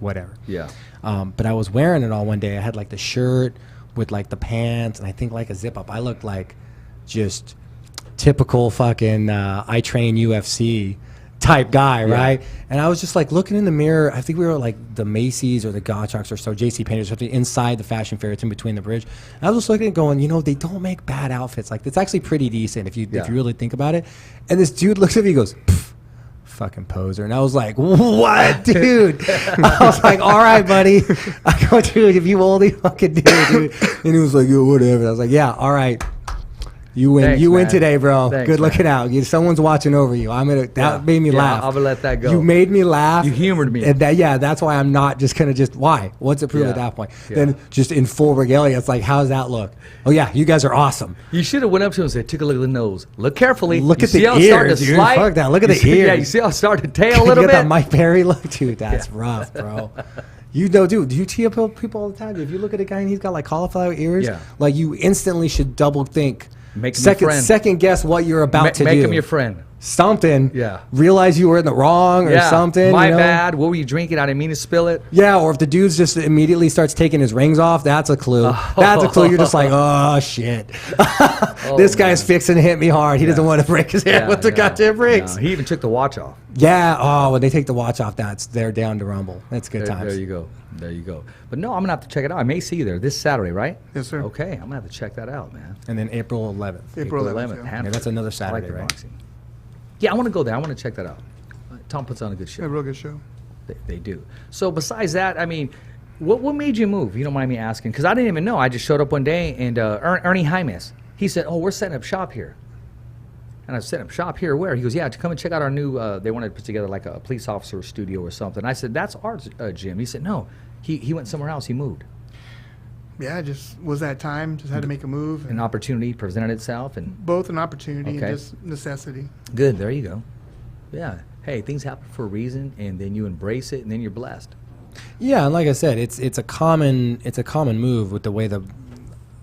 whatever. Yeah. But I was wearing it all one day. I had like the shirt with like the pants, and I think like a zip up. I looked like just typical fucking I train UFC type guy, right? And I was just like looking in the mirror. I think we were like the Macy's or the Gottschalks or so, JC Penney or something inside the fashion fair. It's in between the bridge. And I was just looking and going, they don't make bad outfits. Like it's actually pretty decent if you really think about it. And this dude looks at me and goes, "Pff, fucking poser." And I was like, what, dude? I was like, all right, buddy. I go, dude, if you only fucking do it, dude. And he was like, yo, whatever. I was like, yeah, all right. You win. Thanks, you win man. today, bro. Thanks, Good looking man. out. Someone's watching over you. That made me laugh. I'm gonna let that go. You made me laugh. You humored me. And that's why I'm not just gonna why? What's it prove Yeah. at that point? Yeah. Then just in full regalia, it's like, how's that look? Oh yeah, you guys are awesome. You should have went up to him and said, "Take a look at the nose. Look carefully. Look You at the see how it's starting ears, to dude. slide? Fuck that. Look at You the see- Yeah, ears. you see how it started to tail a You little got bit. that Mike Perry look, dude. That's rough, bro. Dude, do you tee up people all the time? If you look at a guy and he's got like cauliflower ears, Yeah. like you instantly should double think. Make him your friend. Second guess what you're about to Make do. him your friend. Something. Yeah. Realize you were in the wrong or something. My bad. What were you drinking? I didn't mean to spill it. Yeah, or if the dude just immediately starts taking his rings off, that's a clue. That's a clue. You're just like, oh shit, this guy's fixing to hit me hard. He doesn't want to break his hand with the goddamn rings. No, he even took the watch off. Yeah. Oh, when they take the watch off, they're down to rumble. That's good times. There you go. There you go. But no, I'm gonna have to check it out. I may see you there this Saturday, right? Yes, sir. Okay, I'm gonna have to check that out, man. And then April 11th. April 11th. Yeah. Hanford. Yeah, that's another I like Saturday, the right? boxing. Yeah, I want to go there. I want to check that out. Tom puts on a good show. A real good show. They do. So besides that, I mean, what made you move? You don't mind me asking? Because I didn't even know. I just showed up one day, and Ernie Jaimes, he said, "Oh, we're setting up shop here." And I said, "Up shop here? Where?" He goes, "Yeah, to come and check out our new." They wanted to put together like a police officer studio or something. I said, "That's our gym." He said, "No, He went somewhere else. He moved. Yeah, just was that time. Just had to make a move. An opportunity presented itself, and Both an opportunity Okay. and just necessity. good. There you go. Yeah. Hey, things happen for a reason, and then you embrace it, and then you're blessed. Yeah, and like I said, it's a common move with the way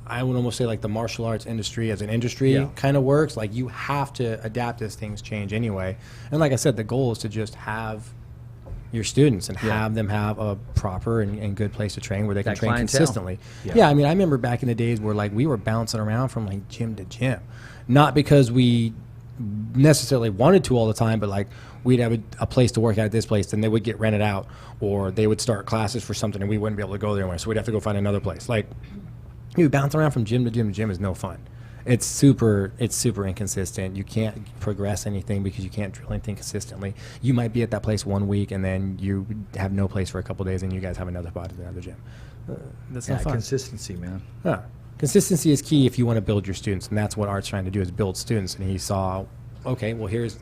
I would almost say like the martial arts industry as an industry Yeah. kind of works. Like you have to adapt as things change anyway. And like I said, the goal is to just have your students and Yeah. have them have a proper and good place to train where they can That train clientele. consistently. Yeah. Yeah, I mean, I remember back in the days where like we were bouncing around from like gym to gym, not because we necessarily wanted to all the time, but like we'd have a place to work out at this place, and they would get rented out, or they would start classes for something, and we wouldn't be able to go there anymore, so we'd have to go find another place. Like, you bounce around from gym to gym to gym is no fun. It's super inconsistent. You can't progress anything because you can't drill anything consistently. You might be at that place 1 week, and then you have no place for a couple days, and you guys have another spot at another gym. That's Yeah, not fun. consistency, man. Yeah. Consistency is key if you want to build your students, and that's what Art's trying to do is build students. And he saw, okay, well here's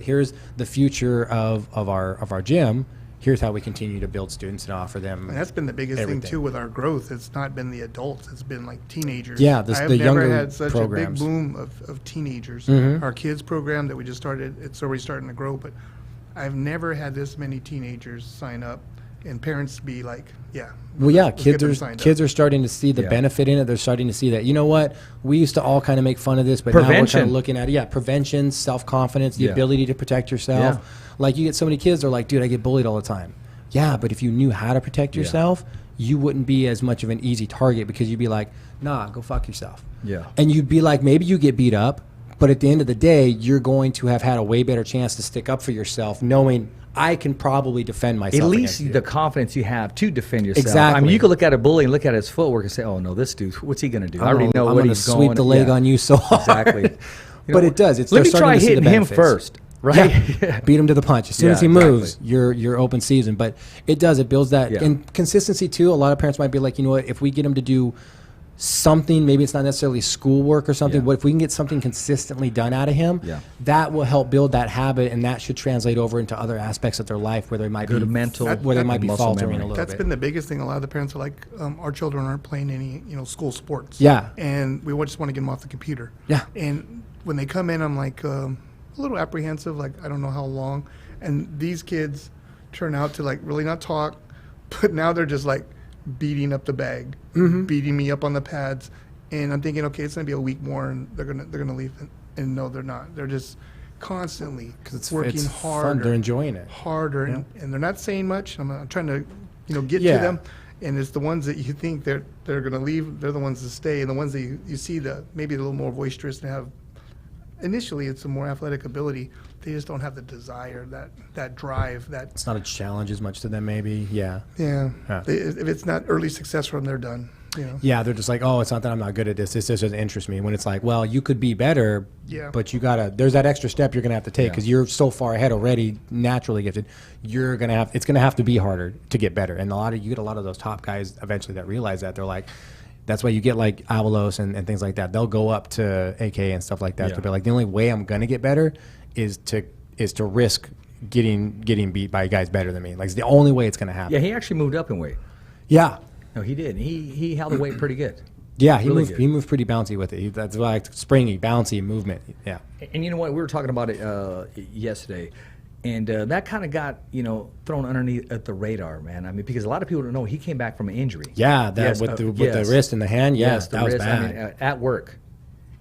the future of our gym. Here's how we continue to build students and offer them. And that's been the biggest everything. thing too with our growth. It's not been the adults. It's been like teenagers. Yeah, I've the never younger had such programs. a big boom of teenagers. Our kids program that we just started, it's already starting to grow, but I've never had this many teenagers sign up and parents be like, yeah. Well, yeah, let's get them kids signed are up. starting to see the Yeah. benefit in it. They're starting to see that, you know what, we used to all kind of make fun of this, but now we're kind Prevention. of looking at it. Yeah, prevention, self-confidence, the Yeah. ability to protect yourself. Yeah. Like you get so many kids, they're like, dude, I get bullied all the time. Yeah, but if you knew how to protect yourself, you wouldn't be as much of an easy target because you'd be like, nah, go fuck yourself. Yeah. And you'd be like, maybe you get beat up, but at the end of the day, you're going to have had a way better chance to stick up for yourself knowing I can probably defend myself. At against least you. the confidence you have to defend yourself. I Exactly. mean, you could look at a bully and look at his footwork and say, "Oh no, this dude, what's he going to do?" I already know I'm what gonna he's sweep going. the leg Yeah. on you so hard. Exactly. You But know, it does. It's let me they're starting try to see the hitting him benefits. first, right? Yeah. Beat him to the punch. As soon Yeah, as he exactly. moves, you're open season. But it does. It builds that. Yeah. And consistency, too. A lot of parents might be like, you know what, if we get him to do something, maybe it's not necessarily schoolwork or something, Yeah. but if we can get something consistently done out of him, Yeah. that will help build that habit, and that should translate over into other aspects of their life where they might Good be mental, where they might be muscle faltering memory. a little That's bit. been the biggest thing. A lot of the parents are like, our children aren't playing any, school sports. Yeah. And we just want to get them off the computer. Yeah. And when they come in, I'm like a little apprehensive, like I don't know how long. And these kids turn out to like really not talk, but now they're just like beating up the bag, beating me up on the pads. And I'm thinking, okay, it's gonna be a week more, and they're gonna leave. And no, they're not. They're just constantly working it's harder. fun. They're enjoying it. Harder, and they're not saying much. I'm trying to, get Yeah. to them. And it's the ones that you think they're going to leave. They're the ones that stay, and the ones that you see maybe a little more boisterous and have. Initially, it's a more athletic ability. They just don't have the desire, that drive, that. It's not a challenge as much to them, maybe. Yeah. Yeah. Yeah. If it's not early success for them, they're done. Yeah, they're just like, oh, it's not that I'm not good at this. This just doesn't interest me. When it's like, well, you could be better, Yeah. but there's that extra step you're going to have to take because you're so far ahead already, naturally gifted. It's going to have to be harder to get better. And you get a lot of those top guys eventually that realize that. They're like, that's why you get like Avalos and things like that. They'll go up to AK and stuff like that. Yeah. To be like, the only way I'm going to get better is to risk getting beat by guys better than me. Like, it's the only way it's going to happen. Yeah, he actually moved up in weight. Yeah. No, he did. He held the weight pretty good. Yeah, Really good. he moved pretty bouncy with it. That's like springy, bouncy movement. Yeah. And you know what? We were talking about it yesterday, and that kind of got thrown underneath at the radar, man. I mean, because a lot of people don't know he came back from an injury. Yeah, that Yes, with the yes. wrist and the hand. Yeah, Yes, the that was wrist, bad. I mean, at work,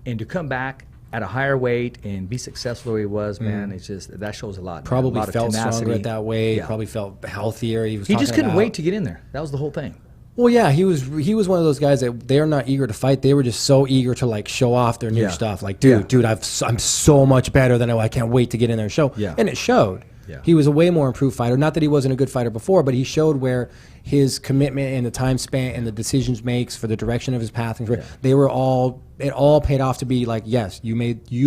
and to come back at a higher weight and be successful where he was, man, it's just that shows a lot. man. Probably a lot of felt tenacity. stronger at that weight. Yeah. Probably felt healthier. He He just talking couldn't about- wait to get in there. That was the whole thing. Well, yeah, he was one of those guys that they're not eager to fight. They were just so eager to like show off their new Yeah. stuff. Like, Yeah. dude, I'm so much better than I can't wait to get in there and show. Yeah. And it showed. Yeah. He was a way more improved fighter. Not that he wasn't a good fighter before, but he showed where his commitment and the time spent and the decisions makes for the direction of his path and it all paid off to be like, yes, you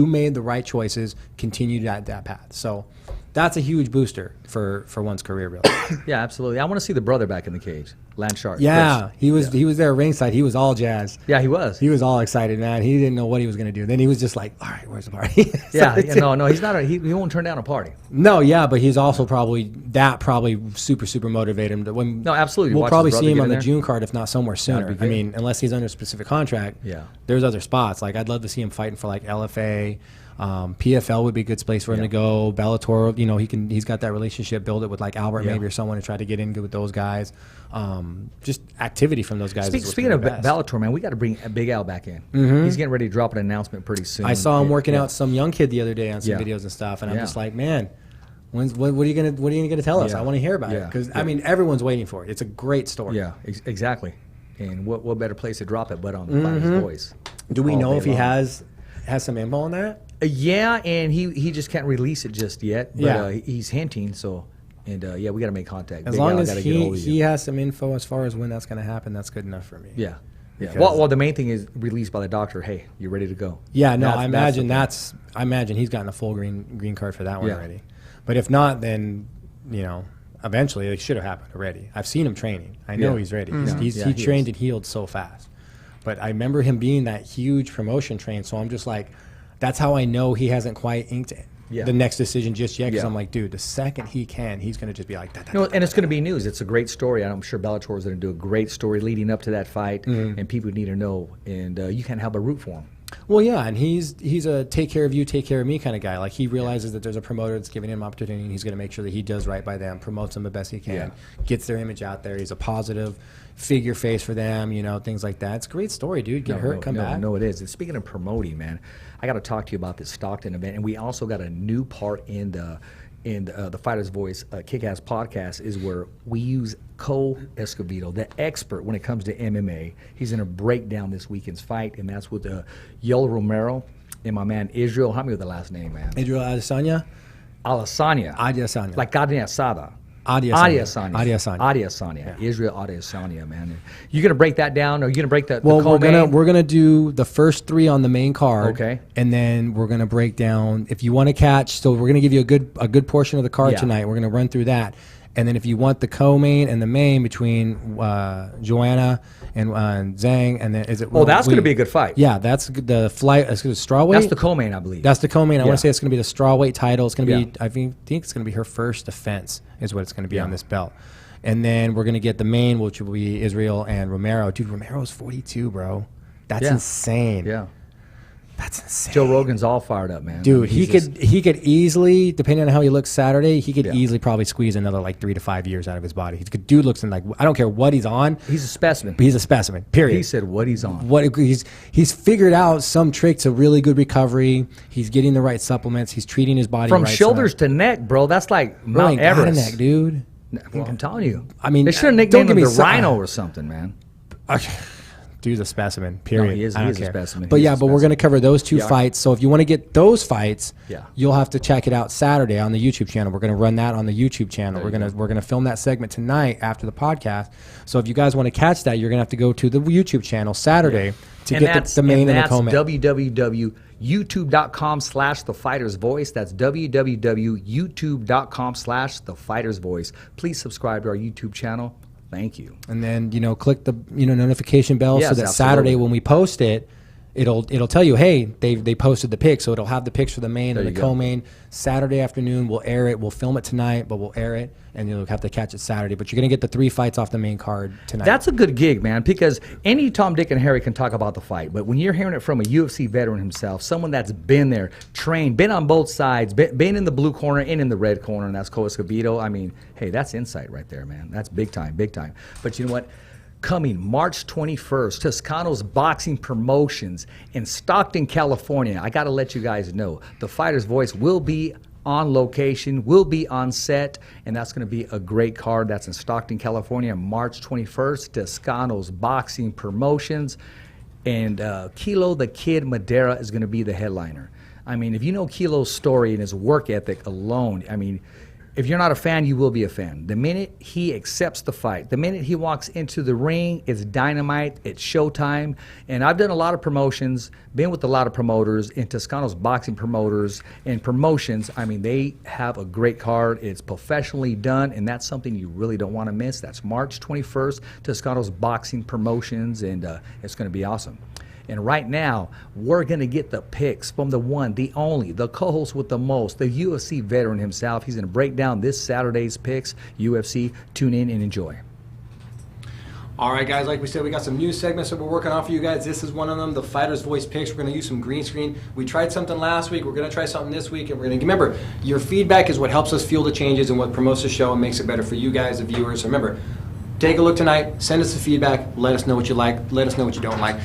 made the right choices. Continue that path. So that's a huge booster for one's career, really. Yeah, absolutely. I want to see the brother back in the cage, Lance Sharp. Yeah, Chris. he was there ringside. He was all jazzed. Yeah, he was. He was all excited, man. He didn't know what he was going to do. Then he was just like, all right, where's the party? No, he's not. He won't turn down a party. No, yeah, but he's also probably super motivated him. No, absolutely. We'll Watch probably his brother see him get on in the there. June card, if not somewhere sooner. That'd be I great. mean, unless he's under a specific contract. Yeah. There's other spots. Like I'd love to see him fighting for like LFA. PFL would be a good place for him to go. Bellator, he's got that relationship, build it with like Albert maybe or someone to try to get in good with those guys. Just activity from those guys. Speaking of Bellator, man, we got to bring Big Al back in. He's getting ready to drop an announcement pretty soon. I saw him working out some young kid the other day on some Yeah. videos and stuff, and I'm Yeah. just like, man, what are you gonna tell us? Yeah. I want to hear about it Yeah. because Yeah. I mean everyone's waiting for it. It's a great story. Yeah, exactly. And what better place to drop it but on the Fighter's Voice? Do we All know day if he long. has some info on that? Yeah, and he just can't release it just yet. But Yeah. he's hinting. So, and we got to make contact. As Big long Al as gotta get hold of he you. has some info as far as when that's going to happen, that's good enough for me. Yeah. Because- Well, the main thing is released by the doctor. Hey, you're ready to go. Yeah, no, That's I imagine he's gotten a full green card for that one Yeah. already. But if not, then eventually it should have happened already. I've seen him training. I know Yeah. he's ready. Yeah, He he trained is. and healed so fast. But I remember him being that huge promotion train. So I'm just like, that's how I know he hasn't quite inked Yeah. the next decision just yet. Because Yeah. I'm like, dude, the second he can, he's going to just be like, And it's going to be news. It's a great story. I'm sure Bellator is going to do a great story leading up to that fight, and people need to know. And you can't help but root for him. Well, yeah, and he's a take care of you, take care of me kind of guy. Like he realizes that there's a promoter that's giving him opportunity, and he's going to make sure that he does right by them, promotes them the best he can, gets their image out there. He's a positive figure face for them, things like that. It's a great story, dude. Get hurt, come back. No, it is. And speaking of promoting, man, I got to talk to you about this Stockton event, and we also got a new part in the Fighter's Voice Kick-Ass podcast is where we use Escovedo, the expert when it comes to MMA. He's going to break down this weekend's fight, and that's with Yoel Romero and my man Israel. Help me with the last name, man. Israel Adesanya? Adesanya. Like carne asada. Adesanya. Adesanya. Israel Adesanya, man. You going to break that down, or you going to break the Well, co-main? we're gonna do the first three on the main card, Okay. and then we're gonna break down if you want to catch. So we're gonna give you a good portion of the card Yeah. tonight. We're gonna run through that, and then if you want the co-main and the main between Joanna and Zhang, and then is it? Oh, that's going to be a good fight. Yeah, that's the flight. It's gonna straw weight. That's the co-main, I believe. That's the co-main. I Yeah. want to say it's going to be the strawweight title. It's going to be, Yeah. I think it's going to be her first defense is what it's going to be Yeah. on this belt. And then we're going to get the main, which will be Israel and Romero. Dude, Romero's 42, bro. That's Yeah. insane. Yeah. That's insane. Joe Rogan's all fired up, man. Dude, I mean, he could easily, depending on how he looks Saturday, he could Yeah. easily probably squeeze another like 3 to 5 years out of his body. Dude looks in like, I don't care what he's on, he's a specimen. but he's a specimen, period. He said what he's on. He's figured out some tricks of really good recovery. He's getting the right supplements. He's treating his body From right. shoulders to neck, bro. That's like Bro, Mount ain't got a Everest. neck, dude. I'm telling you. I mean, they should have don't nicknamed get him me the so- Rhino or something, man. Dude's a specimen, period. he is I don't a care. specimen. But He's yeah, a but we're going to cover those two Yeah. fights. So if you want to get those fights, Yeah. you'll have to check it out Saturday on the YouTube channel. We're going to run that on the YouTube channel. There you We're gonna film that segment tonight after the podcast. So if you guys want to catch that, you're going to have to go to the YouTube channel Saturday to get the main and the co-main. www.youtube.com/thefightersvoice. That's www.youtube.com/thefightersvoice. Please subscribe to our YouTube channel. Thank you. And then click the notification bell Yes, so that absolutely. Saturday when we post it, it'll tell you, hey, they posted the pic. So it'll have the pics for the main There and the you go. co-main. Saturday afternoon we'll air it. We'll film it tonight, but we'll air it, and you'll have to catch it Saturday. But you're gonna get the 3 fights off the main card tonight. That's a good gig, man, because any Tom, Dick, and Harry can talk about the fight. But when you're hearing it from a UFC veteran himself, someone that's been there, trained, been on both sides, been in the blue corner and in the red corner, and that's Escovedo. I mean, hey, that's insight right there, man. That's big time, big time. But you know what? Coming March 21st, Toscano's Boxing Promotions in Stockton, California. I got to let you guys know, the Fighter's Voice will be on location, will be on set, and that's going to be a great card. That's in Stockton, California, March 21st, Toscano's Boxing Promotions. And Kilo the Kid Madera is going to be the headliner. I mean, if you know Kilo's story and his work ethic alone, I mean, If you're not a fan, you will be a fan. The minute he accepts the fight, the minute he walks into the ring, it's dynamite, it's showtime. And I've done a lot of promotions, been with a lot of promoters, and Toscano's boxing promoters and promotions. I mean, they have a great card. It's professionally done, and that's something you really don't want to miss. That's March 21st, Toscano's boxing promotions, and it's going to be awesome. And right now, we're going to get the picks from the one, the only, the co-host with the most, the UFC veteran himself. He's going to break down this Saturday's picks. UFC, tune in and enjoy. All right, guys, like we said, we got some new segments that we're working on for you guys. This is one of them, the Fighter's Voice picks. We're going to use some green screen. We tried something last week. We're going to try something this week. And we're going to, remember, your feedback is what helps us fuel the changes and what promotes the show and makes it better for you guys, the viewers. So remember, take a look tonight. Send us the feedback. Let us know what you like. Let us know what you don't like.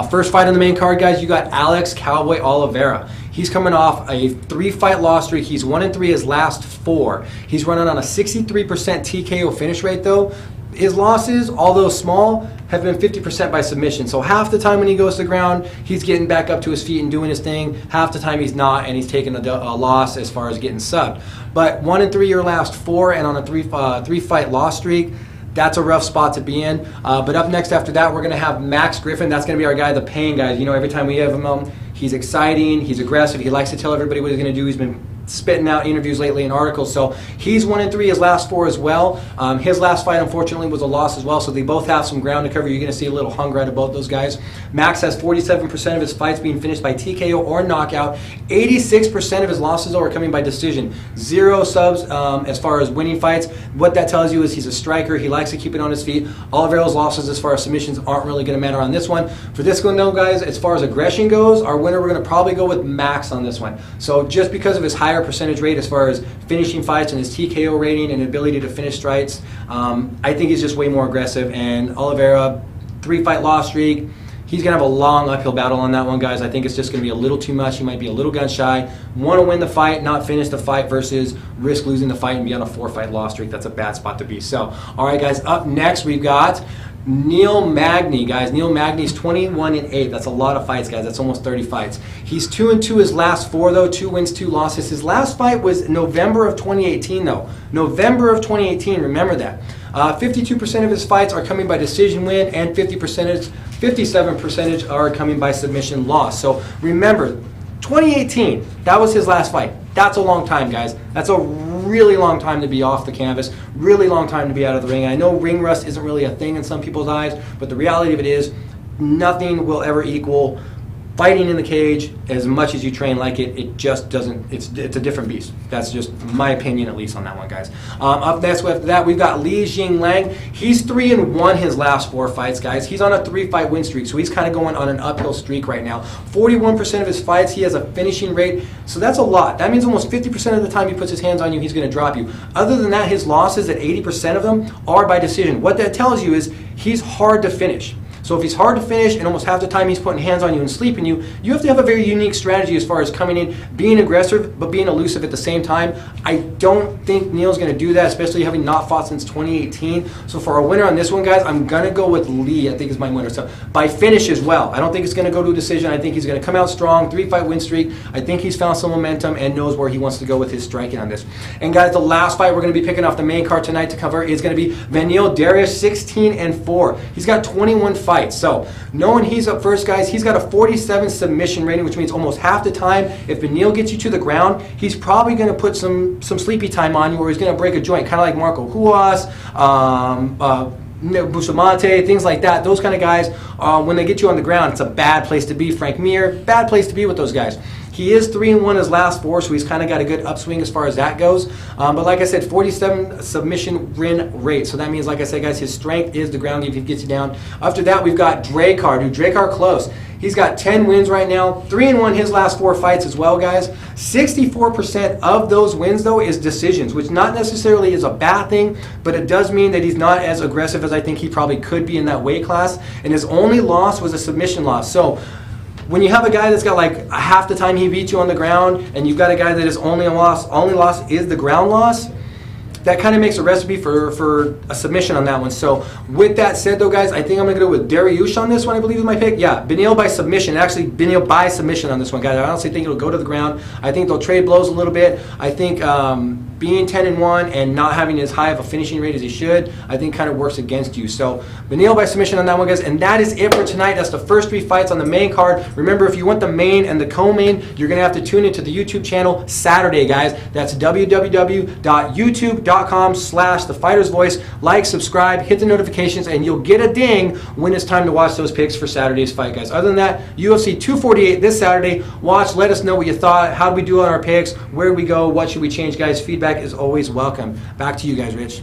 First fight on the main card, guys, you got Alex Cowboy Oliveira. He's coming off a 3-fight loss streak. He's 1-3 his last 4. He's running on a 63% TKO finish rate, though. His losses, although small, have been 50% by submission. So half the time when he goes to the ground, he's getting back up to his feet and doing his thing. Half the time he's not, and he's taking a loss as far as getting subbed. But 1-3 your last 4, and on a 3-fight loss streak, that's a rough spot to be in. But up next after that, we're going to have Max Griffin. That's going to be our guy, the pain guy. You know, every time we have him on, he's exciting, he's aggressive, he likes to tell everybody what he's going to do. He's been spitting out interviews lately and articles. So he's 1-3 his last 4 as well. His last fight, unfortunately, was a loss as well. So they both have some ground to cover. You're going to see a little hunger out of both those guys. Max has 47% of his fights being finished by TKO or knockout. 86% of his losses, though, are coming by decision. 0 subs as far as winning fights. What that tells you is he's a striker. He likes to keep it on his feet. Oliveira's losses as far as submissions aren't really going to matter on this one. For this one, though, guys, as far as aggression goes, our winner, we're going to probably go with Max on this one. So just because of his higher percentage rate as far as finishing fights and his TKO rating and ability to finish strikes, I think he's just way more aggressive. And Oliveira, 3-fight loss streak, he's going to have a long uphill battle on that one, guys. I think it's just going to be a little too much. He might be a little gun shy. Want to win the fight, not finish the fight, versus risk losing the fight and be on a 4-fight loss streak. That's a bad spot to be. So, all right, guys, up next we've got Neil Magny, guys. Neil Magny's 21-8. That's a lot of fights, guys. That's almost 30 fights. He's 2-2 his last 4, though. 2 wins, 2 losses. His last fight was November of 2018, though. November of 2018. Remember that. 52% of his fights are coming by decision win, and 57% are coming by submission loss. So remember, 2018, that was his last fight. That's a long time, guys. That's a really long time to be off the canvas, really long time to be out of the ring. I know ring rust isn't really a thing in some people's eyes, but the reality of it is nothing will ever equal fighting in the cage. As much as you train like it, it just doesn't, it's a different beast. That's just my opinion, at least, on that one, guys. Up next after that, we've got Li Jinglang. He's 3-1 his last 4 fights, guys. He's on a 3-fight win streak, so he's kind of going on an uphill streak right now. 41% of his fights, he has a finishing rate, so that's a lot. That means almost 50% of the time he puts his hands on you, he's going to drop you. Other than that, his losses, at 80% of them, are by decision. What that tells you is he's hard to finish. So if he's hard to finish and almost half the time he's putting hands on you and sleeping you, you have to have a very unique strategy as far as coming in, being aggressive, but being elusive at the same time. I don't think Neil's going to do that, especially having not fought since 2018. So for our winner on this one, guys, I'm going to go with Lee. I think is my winner. So by finish as well. I don't think it's going to go to a decision. I think he's going to come out strong, 3-fight win streak. I think he's found some momentum and knows where he wants to go with his striking on this. And guys, the last fight we're going to be picking off the main card tonight to cover is going to be Vanil Darius, 16-4. He's got 21 fights. So knowing he's up first, guys, he's got a 47 submission rating, which means almost half the time, if Vanil gets you to the ground, he's probably going to put some sleepy time on you, or he's going to break a joint, kind of like Marco Ruas, Bustamante, things like that. Those kind of guys, when they get you on the ground, it's a bad place to be. Frank Mir, bad place to be with those guys. He is 3-1 his last 4, so he's kind of got a good upswing as far as that goes. But like I said, 47 submission win rate. So that means, like I said, guys, his strength is the ground game if he gets you down. After that, we've got Drakkar Close. He's got 10 wins right now, 3-1 his last 4 fights as well, guys. 64% of those wins, though, is decisions, which not necessarily is a bad thing, but it does mean that he's not as aggressive as I think he probably could be in that weight class. And his only loss was a submission loss. So when you have a guy that's got like half the time he beats you on the ground, and you've got a guy that his only loss is the ground loss, that kind of makes a recipe for a submission on that one. So with that said, though, guys, I think I'm going to go with Dariush on this one, I believe is my pick. Yeah, Beneil by submission. Actually, Beneil by submission on this one, guys. I honestly think it'll go to the ground. I think they'll trade blows a little bit. I think being 10-1 and not having as high of a finishing rate as he should, I think kind of works against you. So Beneil by submission on that one, guys. And that is it for tonight. That's the first 3 fights on the main card. Remember, if you want the main and the co-main, you're going to have to tune into the YouTube channel Saturday, guys. That's www.youtube.com/thefightersvoice. Like, subscribe, hit the notifications, and you'll get a ding when it's time to watch those picks for Saturday's fight, guys. Other than that, UFC 248 this Saturday. Watch, let us know what you thought. How did we do on our picks? Where did we go? What should we change, guys? Feedback is always welcome. Back to you guys, Rich.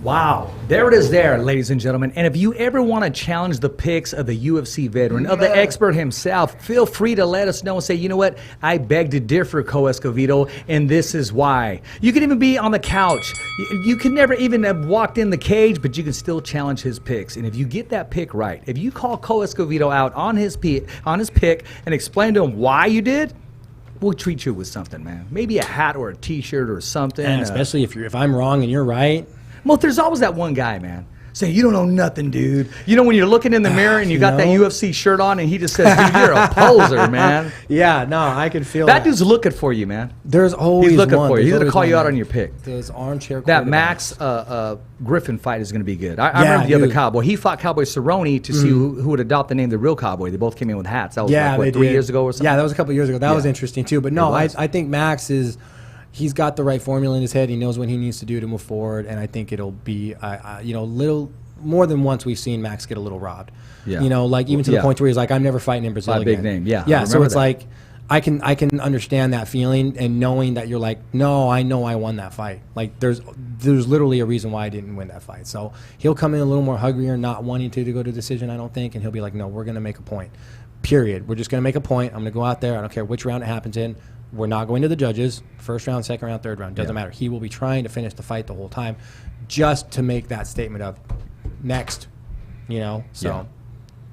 Wow. There it is there, ladies and gentlemen. And if you ever want to challenge the picks of the UFC veteran, of the expert himself, feel free to let us know and say, you know what, I beg to differ, Escovedo, and this is why. You can even be on the couch. You could never even have walked in the cage, but you can still challenge his picks. And if you get that pick right, if you call Escovedo out on his pick and explain to him why you did, we'll treat you with something, man. Maybe a hat or a T-shirt or something. And especially if I'm wrong and you're right. Well, there's always that one guy, man, saying, you don't know nothing, dude. You know, when you're looking in the mirror and you got that UFC shirt on and he just says, dude, you're a poser, man. Yeah, no, I can feel that. That dude's looking for you, man. There's always He's looking one. for you. There's He's going to call you out one. on your pick. Those armchair That Max Griffin fight is going to be good. I remember the other Cowboy. He fought Cowboy Cerrone to see who would adopt the name the real Cowboy. They both came in with hats. That was like, what, 3 years ago or something? Yeah, that was a couple years ago. That was interesting, too. But no, I think Max is... He's got the right formula in his head. He knows what he needs to do to move forward, and I think it'll be, little more than once we've seen Max get a little robbed. Yeah. You know, like even to the point where he's like, I'm never fighting in Brazil again. Big name, yeah. Yeah, so it's like, I can understand that feeling and knowing that you're like, no, I know I won that fight. Like there's literally a reason why I didn't win that fight. So he'll come in a little more hungrier, not wanting to go to decision, I don't think, and he'll be like, no, we're going to make a point. Period. We're just going to make a point. I'm going to go out there. I don't care which round it happens in. We're not going to the judges. First round, second round, third round. Doesn't matter. He will be trying to finish the fight the whole time just to make that statement of next, so. Yeah.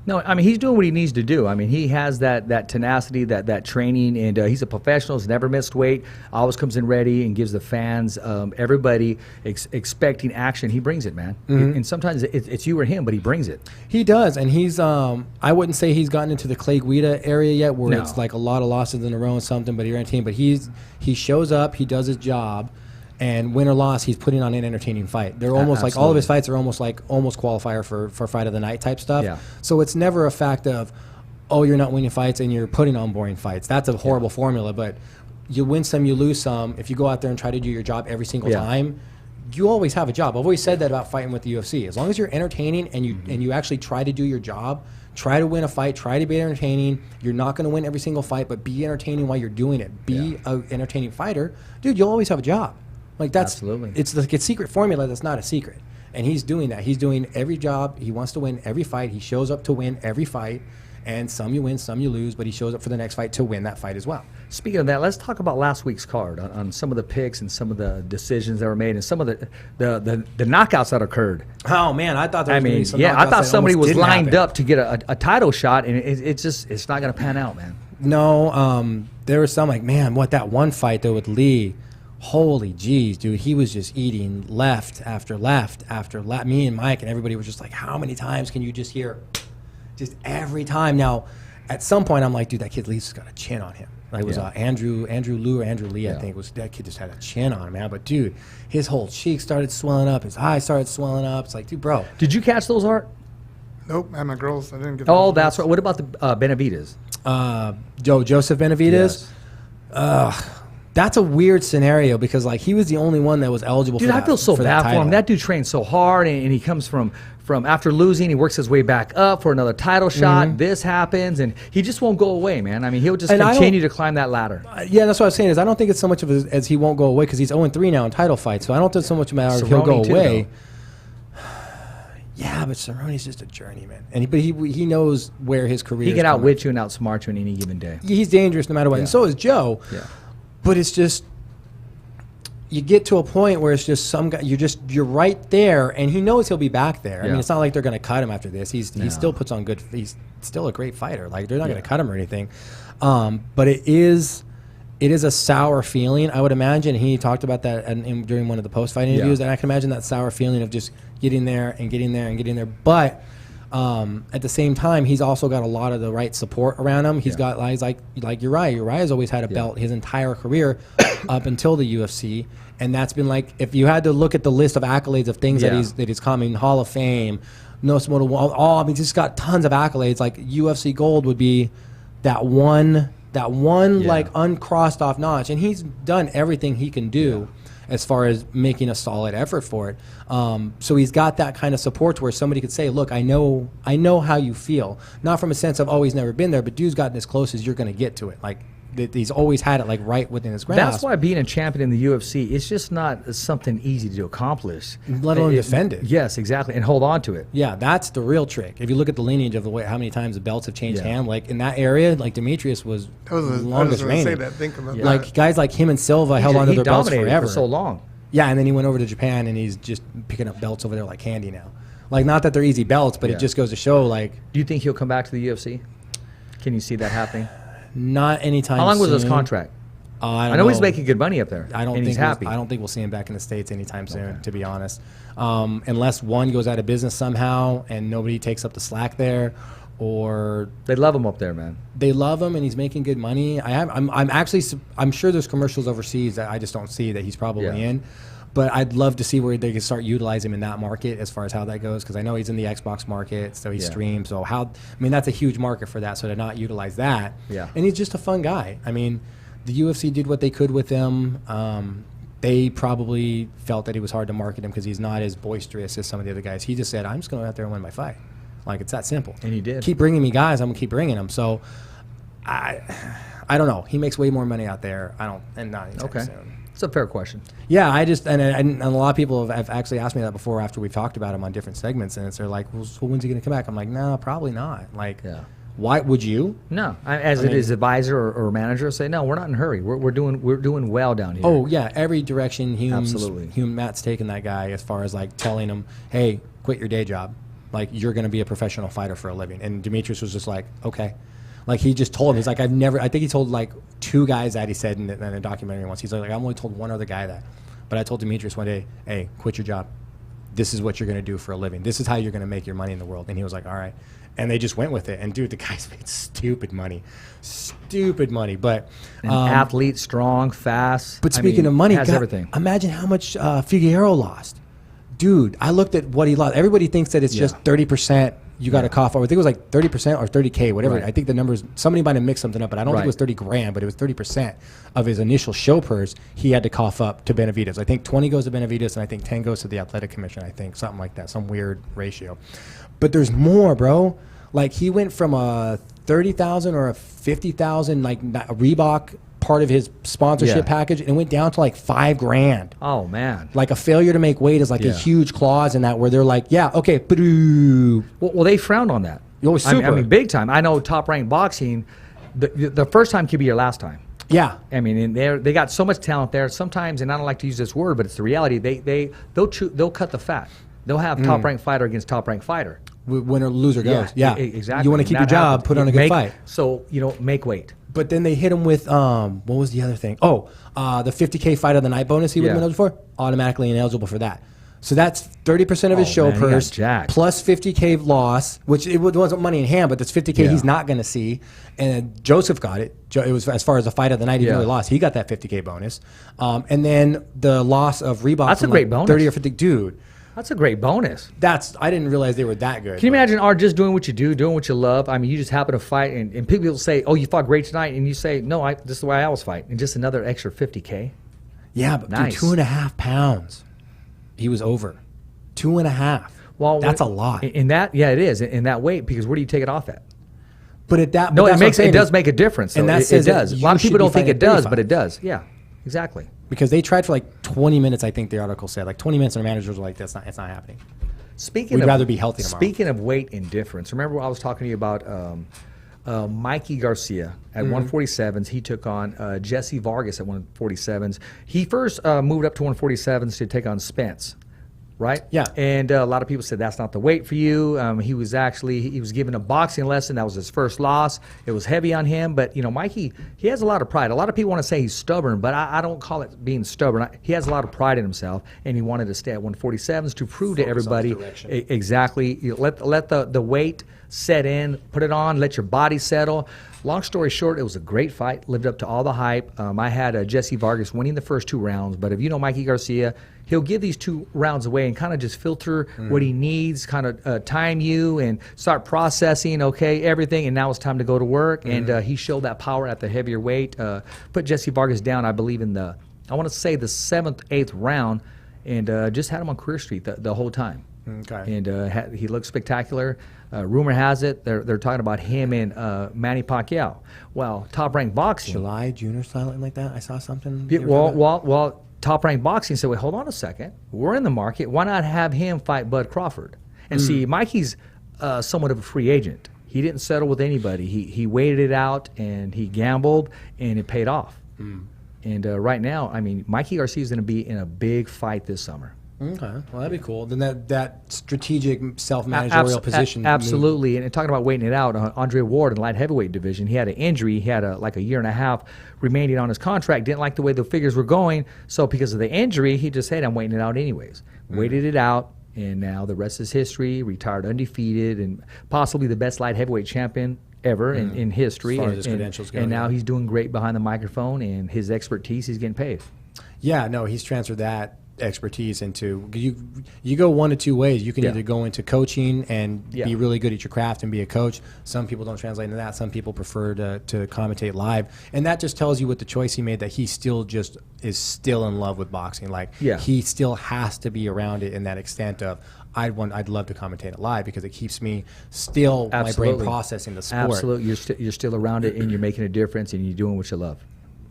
No, I mean, he's doing what he needs to do. I mean, he has that tenacity, that training, and he's a professional. He's never missed weight. Always comes in ready and gives the fans, everybody expecting action. He brings it, man. Mm-hmm. And sometimes it's you or him, but he brings it. He does, and he's I wouldn't say he's gotten into the Clay Guida area yet where it's like a lot of losses in a row and something, but he shows up, he does his job. And win or loss, he's putting on an entertaining fight. They're almost like all of his fights are almost qualifier for fight of the night type stuff. Yeah. So it's never a fact of, oh, you're not winning fights and you're putting on boring fights. That's a horrible formula. But you win some, you lose some. If you go out there and try to do your job every single time, you always have a job. I've always said that about fighting with the UFC. As long as you're entertaining and you actually try to do your job, try to win a fight, try to be entertaining. You're not going to win every single fight, but be entertaining while you're doing it. Be an entertaining fighter, dude. You'll always have a job. Like that's absolutely. It's like a secret formula that's not a secret, and he's doing that. He's doing every job. He wants to win every fight. He shows up to win every fight, and some you win, some you lose, but he shows up for the next fight to win that fight as well. Speaking of that, let's talk about last week's card on some of the picks and some of the decisions that were made and some of the knockouts that occurred. Oh man, I thought there was going to be some knockouts I thought somebody was lined happen. up to get a title shot, and it's not going to pan out, man. No, there was some like, man, that one fight though with Lee. Holy jeez, dude, he was just eating left after left after left. Me and Mike and everybody was just like, how many times can you just hear? Just every time. Now, at some point, I'm like, dude, that kid Lee's just got a chin on him. Like, it was Andrew Lee, I think. That kid just had a chin on him, man. But, dude, his whole cheek started swelling up. His eyes started swelling up. It's like, dude, bro. Did you catch those, Art? Nope, I had my girls. I didn't get. Oh, that's right. What about the Benavidez? Joseph Benavidez? Yes. That's a weird scenario because like he was the only one that was eligible for that. Dude, I feel so bad for him. That dude trained so hard, and he comes from after losing, he works his way back up for another title shot. Mm-hmm. This happens, and he just won't go away, man. I mean, he'll just continue to climb that ladder. Yeah, that's what I was saying is I don't think it's so much of as he won't go away because he's 0-3 now in title fights. So I don't think so much matter if he'll go away. Yeah, but Cerrone's just a journeyman, but he knows where his career. He can outwit you and outsmart you on any given day. He's dangerous no matter what, and so is Joe. Yeah. But it's just you get to a point where it's just some guy. You're right there, and he knows he'll be back there. I mean, it's not like they're going to cut him after this. He still puts on good. He's still a great fighter. Like they're not going to cut him or anything. But it is it is a sour feeling, I would imagine. He talked about that during one of the post-fight interviews, and I can imagine that sour feeling of just getting there and getting there and getting there. But at the same time, he's also got a lot of the right support around him. He's got guys like Uriah. Uriah's always had a belt his entire career up until the UFC, and that's been like, if you had to look at the list of accolades of things that he's coming, Hall of Fame, no Smoto, I mean, he's got tons of accolades. Like UFC Gold would be that one like uncrossed off notch, and he's done everything he can do as far as making a solid effort for it. So he's got that kind of support to where somebody could say, look, I know how you feel. Not from a sense of, oh, he's never been there, but dude's gotten as close as you're going to get to it. Like, he's always had it like right within his grasp. That's why being a champion in the UFC, it's just not something easy to accomplish. Let alone defend it. Yes, exactly, and hold on to it. Yeah, that's the real trick. If you look at the lineage of the way how many times the belts have changed hand, like in that area, like Demetrius was the longest reigning. Think about that. Like guys like him and Silva held on to their belts forever. For so long. Yeah, and then he went over to Japan, and he's just picking up belts over there like candy now. Like, not that they're easy belts, but it just goes to show, like... Do you think he'll come back to the UFC? Can you see that happening? Not anytime soon. How long was his contract? I know he's making good money up there. I don't think we'll see him back in the States anytime soon, to be honest. Unless one goes out of business somehow and nobody takes up the slack there, or... They love him up there, man. They love him, and he's making good money. I'm sure there's commercials overseas that I just don't see that he's probably in. But I'd love to see where they can start utilizing him in that market as far as how that goes, because I know he's in the Xbox market, so he streams. So that's a huge market for that. So to not utilize that, and he's just a fun guy. I mean, the UFC did what they could with him. They probably felt that he was hard to market him because he's not as boisterous as some of the other guys. He just said, "I'm just going to go out there and win my fight." Like, it's that simple. And he did. Keep bringing me guys, I'm going to keep bringing them. So I don't know. He makes way more money out there. Not anytime soon. It's a fair question. Yeah, and a lot of people have actually asked me that before after we've talked about him on different segments, and they're like, well, so when's he going to come back? I'm like, no, probably not. Like, why would you? No, his advisor or manager say, no, we're not in a hurry. We're doing well down here. Oh yeah, every direction Matt's taken that guy as far as like telling him, hey, quit your day job. Like, you're going to be a professional fighter for a living. And Demetrius was just like, okay. Like, he just told him, he's like, I think he told like 2 guys that, he said in a documentary once. He's like, I've only told one other guy that. But I told Demetrius one day, hey, quit your job. This is what you're going to do for a living. This is how you're going to make your money in the world. And he was like, all right. And they just went with it. And dude, the guys made stupid money. But an athlete, strong, fast. But speaking of money, has everything. Imagine how much Figueroa lost. Dude, I looked at what he lost. Everybody thinks that it's just 30%. You got to cough over. I think it was like 30% or 30K, whatever. Right. I think the numbers, somebody might have mixed something up, but I don't think it was 30 grand, but it was 30% of his initial show purse he had to cough up to Benavidez. I think 20 goes to Benavidez, and I think 10 goes to the Athletic Commission, I think, something like that, some weird ratio. But there's more, bro. Like, he went from a 30,000 or a 50,000, like, Reebok part of his sponsorship package, and went down to like $5 grand. Oh man! Like, a failure to make weight is like a huge clause in that, where they're like, okay, well, they frowned on that. I mean, big time. I know Top Rank Boxing, the first time could be your last time. Yeah. I mean, and they got so much talent there. Sometimes, and I don't like to use this word, but it's the reality. They'll cut the fat. They'll have top ranked fighter against top ranked fighter. Winner loser goes. Yeah, exactly. You want to keep your job, put on a good fight. So make weight. But then they hit him with what was the other thing? The 50K fight of the night bonus he would have been eligible for, automatically ineligible for that. So that's 30% of his show purse plus 50K loss, which it wasn't money in hand, but that's 50K he's not going to see. And Joseph got it. It was as far as the fight of the night, even though he lost, he got that 50K bonus. And then the loss of Reebok. That's a great bonus. 30 or 50, dude. That's a great bonus. I didn't realize they were that good. Can you imagine just doing what you do, doing what you love? I mean, you just happen to fight, and people say, "Oh, you fought great tonight," and you say, "No, this is the way I always fight," and just another extra 50K. Yeah, but dude, 2.5 pounds, he was over. 2.5. Well, that's a lot. In that, it is in that weight, because where do you take it off at? But at that, no, it does make a difference. And it does. A lot of people don't think it does, but it does. Yeah, exactly. Because they tried for like 20 minutes, I think the article said. Like 20 minutes, and the managers were like, it's not happening. We'd rather be healthy tomorrow. Speaking of weight indifference, remember I was talking to you about Mikey Garcia at 147s. He took on Jesse Vargas at 147s. He first moved up to 147s to take on Spence. right? Yeah. And a lot of people said that's not the weight for you. He was given a boxing lesson. That was his first loss. It was heavy on him. But, Mikey, he has a lot of pride. A lot of people want to say he's stubborn, but I don't call it being stubborn. He has a lot of pride in himself, and he wanted to stay at 147s to prove to everybody. Exactly. Let the weight set in, put it on, let your body settle. Long story short, it was a great fight, lived up to all the hype. I had Jesse Vargas winning the first 2 rounds, but if you know Mikey Garcia, he'll give these 2 rounds away and kind of just filter what he needs, kind of time you and start processing, everything, and now it's time to go to work. And he showed that power at the heavier weight, put Jesse Vargas down, I believe, in the 7th, 8th round, and just had him on career street the whole time. Okay. And he looks spectacular. Rumor has it they're talking about him and Manny Pacquiao. Well, Top Rank Boxing. July, June, or something like that. I saw something. Yeah, well, Top Rank Boxing said, wait, hold on a second. We're in the market. Why not have him fight Bud Crawford? And see, Mikey's somewhat of a free agent. He didn't settle with anybody. He waited it out and he gambled, and it paid off. And right now, I mean, Mikey Garcia is going to be in a big fight this summer. Okay, well, that'd be cool. Then that strategic self-managerial position. Absolutely. And talking about waiting it out, Andre Ward in the light heavyweight division, he had an injury. He had a year and a half remaining on his contract. Didn't like the way the figures were going. So because of the injury, he just said, I'm waiting it out anyways. Waited it out, and now the rest is history. Retired undefeated and possibly the best light heavyweight champion ever in history. As far as his credentials go. And now he's doing great behind the microphone, and his expertise, he's getting paid. Yeah, no, he's transferred that expertise into you go one of 2 ways. You can either go into coaching and be really good at your craft and be a coach. Some people don't translate into that. Some people prefer to commentate live, and that just tells you with the choice he made that he still just is still in love with boxing. Like he still has to be around it in that extent of I'd love to commentate it live because it keeps me still my brain processing the sport. Absolutely, you're still around it and you're making a difference and you're doing what you love.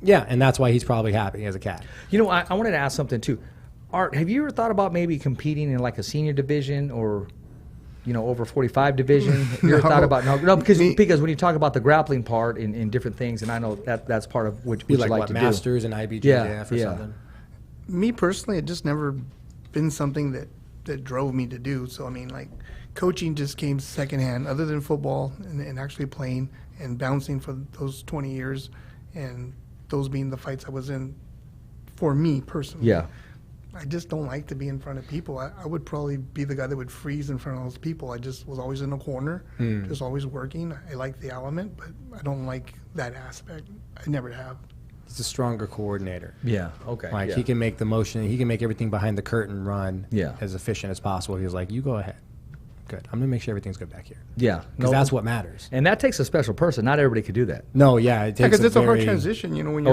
Yeah, and that's why he's probably happy as a cat. I wanted to ask something too. Art, have you ever thought about maybe competing in like a senior division or, over 45 division? You ever thought about because when you talk about the grappling part in different things, and I know that's part of what you like to Masters and IBJJF or something. Me personally, it just never been something that drove me to do. So I mean, like coaching just came secondhand, other than football and actually playing and bouncing for those 20 years, and those being the fights I was in. For me personally, yeah. I just don't like to be in front of people. I would probably be the guy that would freeze in front of those people. I just was always in the corner, just always working. I like the element, but I don't like that aspect. I never have. He's a stronger coordinator. Yeah, okay. Like he can make the motion, he can make everything behind the curtain run as efficient as possible. He was like, you go ahead. Good. I'm going to make sure everything's good back here. Yeah. Because that's what matters. And that takes a special person. Not everybody could do that. No, yeah. It takes because it's a hard transition. When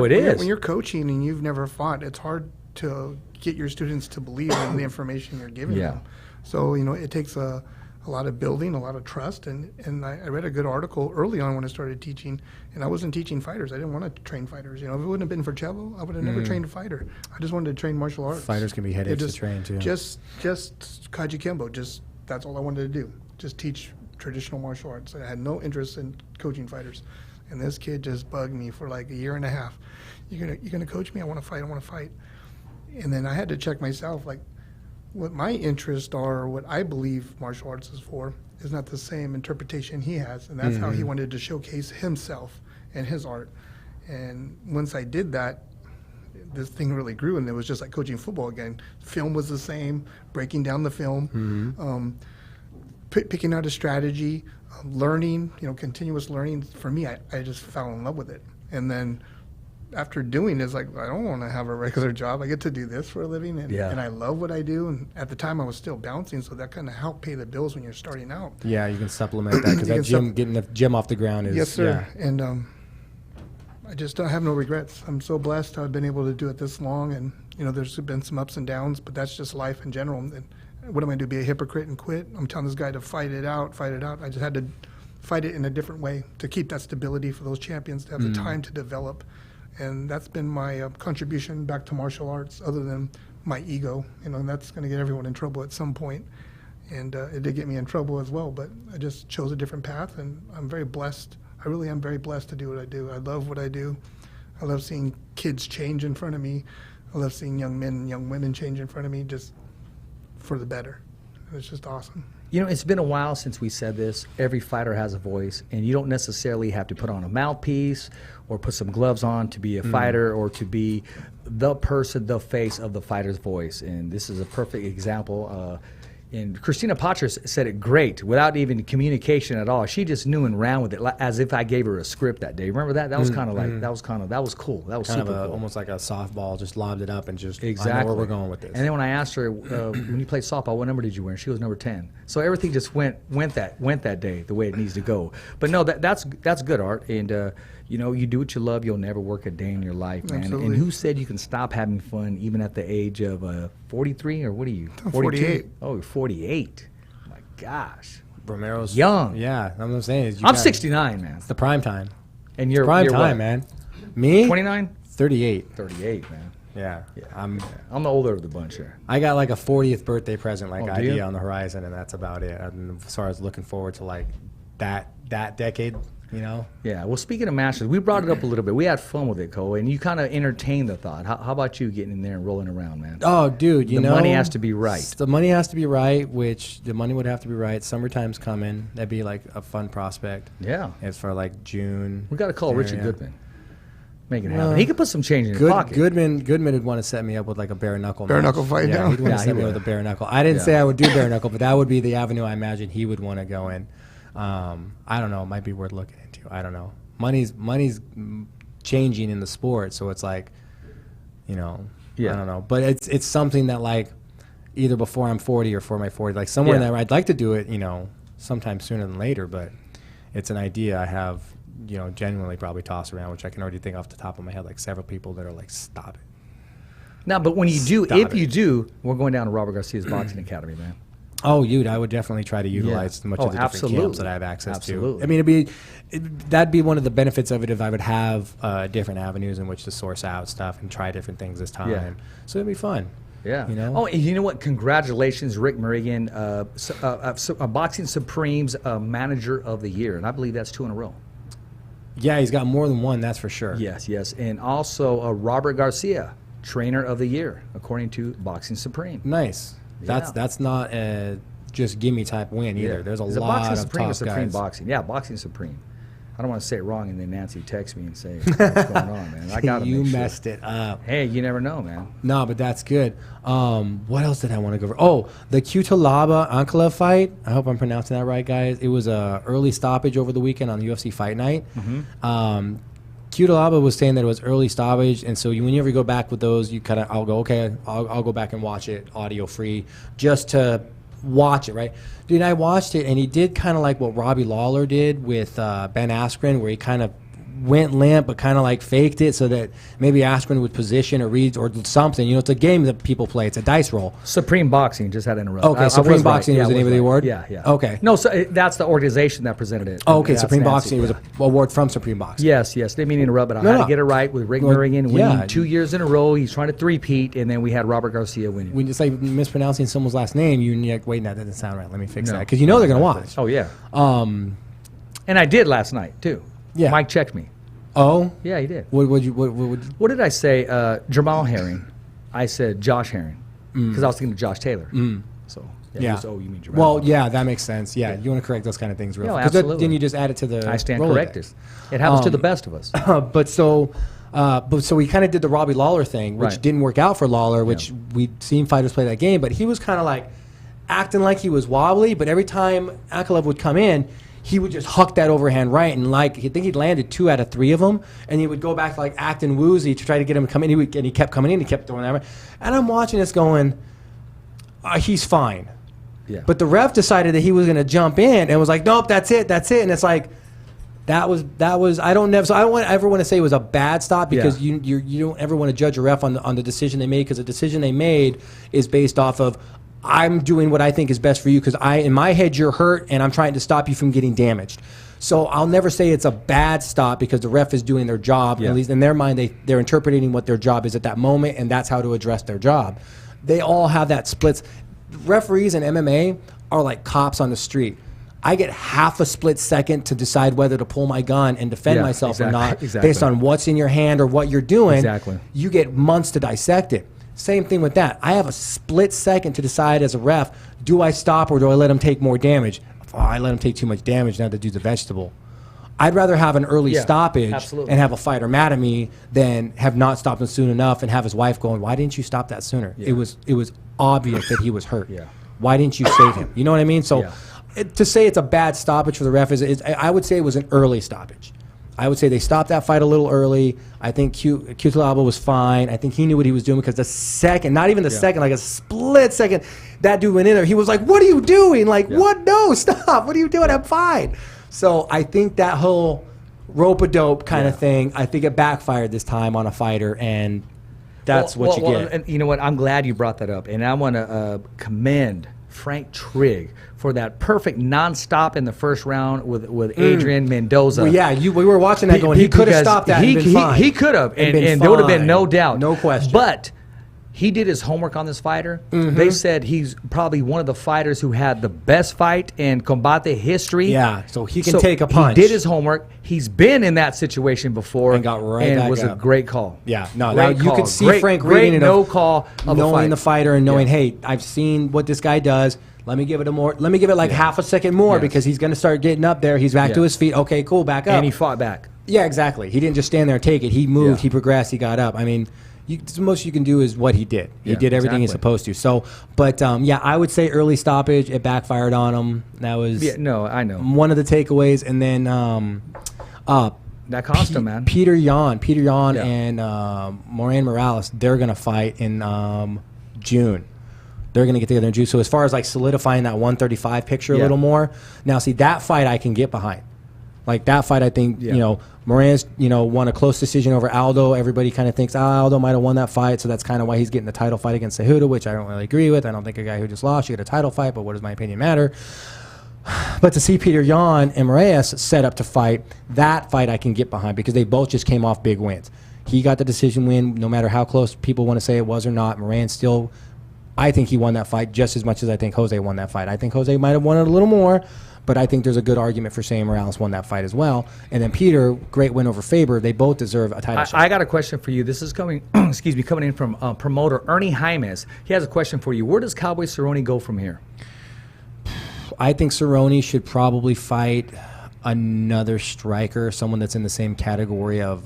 you're coaching and you've never fought, it's hard to get your students to believe in the information you're giving them. So, it takes a lot of building, a lot of trust. And I read a good article early on when I started teaching, and I wasn't teaching fighters. I didn't want to train fighters. If it wouldn't have been for Chevo, I would have never trained a fighter. I just wanted to train martial arts. Fighters can be headaches to train, too. Just Kaji Kembo, that's all I wanted to do. Just teach traditional martial arts. I had no interest in coaching fighters. And this kid just bugged me for like a year and a half. You're gonna coach me? I want to fight. And then I had to check myself, like, what my interests are, what I believe martial arts is for, is not the same interpretation he has. And that's how he wanted to showcase himself and his art. And once I did that, this thing really grew, and it was just like coaching football again. Film was the same, breaking down the film, picking out a strategy, learning, continuous learning. For me, I just fell in love with it. And then after doing this, like, I don't want to have a regular job. I get to do this for a living, and I love what I do. And at the time, I was still bouncing, so that kind of helped pay the bills when you're starting out. Yeah, you can supplement that because getting the gym off the ground is. Yes, sir. Yeah. And I just have no regrets. I'm so blessed to have been able to do it this long, and there's been some ups and downs, but that's just life in general. And what am I going to do? Be a hypocrite and quit? I'm telling this guy to fight it out. I just had to fight it in a different way to keep that stability for those champions to have the time to develop. And that's been my contribution back to martial arts, other than my ego. And that's going to get everyone in trouble at some point. And it did get me in trouble as well, but I just chose a different path, and I'm very blessed. I really am very blessed to do what I do. I love what I do. I love seeing kids change in front of me. I love seeing young men and young women change in front of me. Just for the better. It's just awesome. You know, it's been a while since we said this. Every fighter has a voice, and you don't necessarily have to put on a mouthpiece or put some gloves on to be a fighter or to be the person, the face of the fighter's voice. And this is a perfect example. And Christina Patras said it great without even communication at all. She just knew and ran with it as if I gave her a script that day. Remember that? That was kind of like that was cool. That was Kind super of cool. almost like a softball, just lobbed it up and just Exactly. I know where we're going with this. And then when I asked her, when you played softball, what number did you wear? And she was number 10. So everything just went that day the way it needs to go. But no, that's good, Art. And you know, you do what you love, you'll never work a day in your life, man. Absolutely. And who said you can stop having fun even at the age of 43 or what are you? I'm 48. Oh, you're 48. My gosh. Romero's Young. Yeah, I'm what I'm saying is I'm 69, man. It's the prime time. And you're Prime you're time, what? man. Me? 29? 38. 38, man. Yeah. I'm the older of the bunch here. I got like a 40th birthday present like Oh, do you? idea on the horizon, and that's about it. And as far as looking forward to like that decade, you know. Yeah, well, speaking of masters, we brought it up a little bit. We had fun with it, Cole, and you kind of entertained the thought. How about you getting in there and rolling around, man? Oh, dude, you The know, money has to be right. The money has to be right, which the money would have to be right. Summertime's coming. That'd be like a fun prospect. Yeah. It's for like June. We got to call Richard area. Goodman. Make it happen. He could put some change in his pocket. Goodman would want to set me up with like a bare knuckle. Bare match. knuckle fight, Yeah, yeah. he'd want Yeah, to he set me would. with a bare knuckle. I didn't say I would do bare knuckle, but that would be the avenue I imagine he would want to go in. I don't know. It might be worth looking into. I don't know. Money's changing in the sport, so it's like, you know, Yeah. I don't know. But it's something that like either before I'm 40 or for my 40, like somewhere in Yeah. there, I'd like to do it, you know, sometime sooner than later. But it's an idea I have, you know, genuinely probably tossed around, which I can already think off the top of my head, like several people that are like, stop it. Now, but when you do, Stop if it. you do, we're going down to Robert Garcia's Boxing Academy, man. Oh, dude, I would definitely try to utilize as much Oh, of the different absolutely. camps that I have access Absolutely. to. I mean, that'd be one of the benefits of it if I would have different avenues in which to source out stuff and try different things this time. Yeah. So it'd be fun. Yeah. You know? Oh, and you know what? Congratulations, Rick Murrigan, Boxing Supreme's Manager of the Year, and I believe that's 2 in a row. Yeah, he's got more than one, that's for sure. Yes, yes, and also Robert Garcia, Trainer of the Year, according to Boxing Supreme. Nice. Yeah. That's not a just gimme type win either. There's a Is it lot Boxing of Supreme or top Supreme guys. Boxing? Yeah, Boxing Supreme. I don't want to say it wrong, and then Nancy texts me and say, "What's going on, man?" I got to You make sure. messed it up. Hey, you never know, man. No, but that's good. What else did I want to go over? Oh, the Cutelaba Ankalaev fight. I hope I'm pronouncing that right, guys. It was a early stoppage over the weekend on UFC Fight Night. Cutelaba was saying that it was early stoppage, and so whenever you go back with those, you kind of I'll go okay. I'll go back and watch it audio free just to watch it, right? Dude, I watched it, and he did kind of like what Robbie Lawler did with Ben Askren, where he kind of went limp but kind of like faked it so that maybe Askren would position or read or something. You know, it's a game that people play. It's a dice roll. Supreme Boxing, just had to interrupt. Okay, I Supreme was right. Boxing was the name of the award? Yeah, yeah. Okay. No, so that's the organization that presented it. Oh, okay, That's Supreme Nancy, Boxing was yeah. an award from Supreme Boxing. Yes, yes. Didn't mean to interrupt, but I No, had no. to get it right with Rick Well, Murrigan winning yeah. 2 years in a row. He's trying to three-peat, and then we had Robert Garcia winning. When it's like mispronouncing someone's last name, you're like, wait, no, that doesn't sound right. Let me fix No. that. Because you know they're going to watch. Oh, yeah. Um, And I did last night, too. Yeah. Mike checked me. oh? Yeah, he did. What would you... What did I say? Jamal Herring. I said Josh Herring because I was thinking of Josh Taylor. So, Yeah. he goes, you mean Jamal. Well, yeah, that makes sense. Yeah, you want to correct those kind of things real Yeah, fast. 'Cause then absolutely. you just add it to the I stand Rolodex. corrected. It happens to the best of us. But so we kind of did the Robbie Lawler thing, which Right. didn't work out for Lawler, which we'd seen fighters play that game. But he was kind of like acting like he was wobbly. But every time Ankalaev would come in, he would just huck that overhand right, and like I think he'd landed 2 out of 3 of them, and he would go back like acting woozy to try to get him to come in. And he kept coming in, he kept throwing that. And I'm watching this going, he's fine. Yeah. But the ref decided that he was going to jump in and was like, nope, that's it. And it's like, that was I don't ever want to say it was a bad stop because Yeah. you don't ever want to judge a ref on the decision they made, because the decision they made is based off of, I'm doing what I think is best for you because in my head you're hurt and I'm trying to stop you from getting damaged. So I'll never say it's a bad stop because the ref is doing their job. Yeah. At least in their mind, they're interpreting what their job is at that moment, and that's how to address their job. They all have that splits. Referees in MMA are like cops on the street. I get half a split second to decide whether to pull my gun and defend Yeah, myself or exactly, not exactly. based on what's in your hand or what you're doing. Exactly. You get months to dissect it. Same thing with that. I have a split second to decide as a ref, do I stop or do I let him take more damage? Oh, I let him take too much damage, now the dude's a vegetable. I'd rather have an early stoppage absolutely. and have a fighter mad at me than have not stopped him soon enough and have his wife going, why didn't you stop that sooner? Yeah. It was obvious that he was hurt. Yeah. Why didn't you save him? You know what I mean? So Yeah. to say it's a bad stoppage for the ref I would say it was an early stoppage. I would say they stopped that fight a little early. I think Cutelaba was fine. I think he knew what he was doing because the second, not even the second, like a split second, that dude went in there. He was like, what are you doing? Like, what? No, stop. What are you doing? I'm fine. So I think that whole rope-a-dope kind of thing, I think it backfired this time on a fighter, and that's what you get. And you know what? I'm glad you brought that up. And I want to commend Frank Trigg for that perfect nonstop in the first round with Adrian Mendoza. Well, yeah, we were watching that going, he could have stopped that and been fine. He could have, and been there would have been fine. no doubt. No question. But he did his homework on this fighter. They said he's probably one of the fighters who had the best fight in combate history. Yeah, so he can take a punch. He did his homework. He's been in that situation before and got right and back was up. a great call. Yeah, no, Great now you call. could see Frank reading it no of call of knowing a the fighter and knowing, hey, I've seen what this guy does. Let me give it like half a second more because he's going to start getting up there. He's back to his feet. Okay, cool, back up. And he fought back. Yeah, exactly. He didn't just stand there and take it. He moved, he progressed, he got up. I mean, the most you can do is what he did. He did everything he's supposed to. So, but I would say early stoppage. It backfired on him. That was I know one of the takeaways. And then that cost him, man. Peter Yan and Moran Morales. They're gonna fight in June. They're going to get together in June. So as far as like solidifying that 135 picture a little more, now see that fight I can get behind. Like that fight, I think Moran's won a close decision over Aldo. Everybody kind of thinks Aldo might have won that fight, so that's kind of why he's getting the title fight against Cejudo, which I don't really agree with. I don't think a guy who just lost should get a title fight, but what does my opinion matter? But to see Peter Yan and Moraes set up to fight, that fight I can get behind because they both just came off big wins. He got the decision win, no matter how close people want to say it was or not. Moran still. I think he won that fight just as much as I think Jose won that fight. I think Jose might have won it a little more, but I think there's a good argument for saying Morales won that fight as well. And then Peter, great win over Faber. They both deserve a title shot. I got a question for you. This is coming, coming in from promoter Ernie Jaimes. He has a question for you. Where does Cowboy Cerrone go from here? I think Cerrone should probably fight another striker, someone that's in the same category of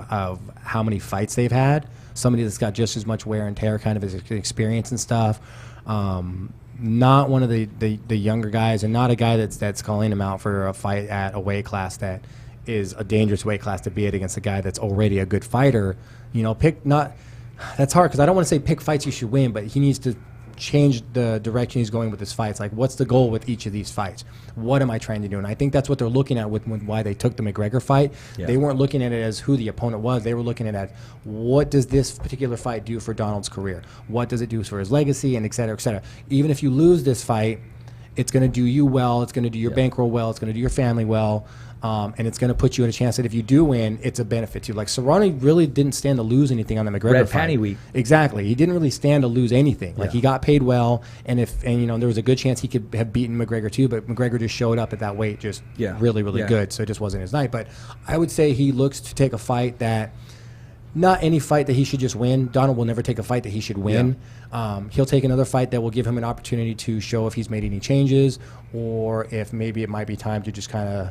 how many fights they've had. Somebody that's got just as much wear and tear, kind of as experience and stuff. Not one of the younger guys, and not a guy that's calling him out for a fight at a weight class that is a dangerous weight class to be at against a guy that's already a good fighter. That's hard because I don't want to say pick fights you should win, but he needs to change the direction he's going with his fights. Like, what's the goal with each of these fights? What am I trying to do? And I think that's what they're looking at with why they took the McGregor fight. Yeah. They weren't looking at it as who the opponent was. They were looking at it as what does this particular fight do for Donald's career? What does it do for his legacy? And et cetera, et cetera. Even if you lose this fight, it's going to do you well. It's going to do your bankroll well. It's going to do your family well. And it's going to put you in a chance that if you do win, it's a benefit to you. Like, Cerrone really didn't stand to lose anything on the McGregor fight. Panty week. Exactly. He didn't really stand to lose anything. Like, he got paid well, and there was a good chance he could have beaten McGregor too, but McGregor just showed up at that weight just really, really good, so it just wasn't his night. But I would say he looks to take a fight that, not any fight that he should just win. Donald will never take a fight that he should win. He'll take another fight that will give him an opportunity to show if he's made any changes, or if maybe it might be time to just kind of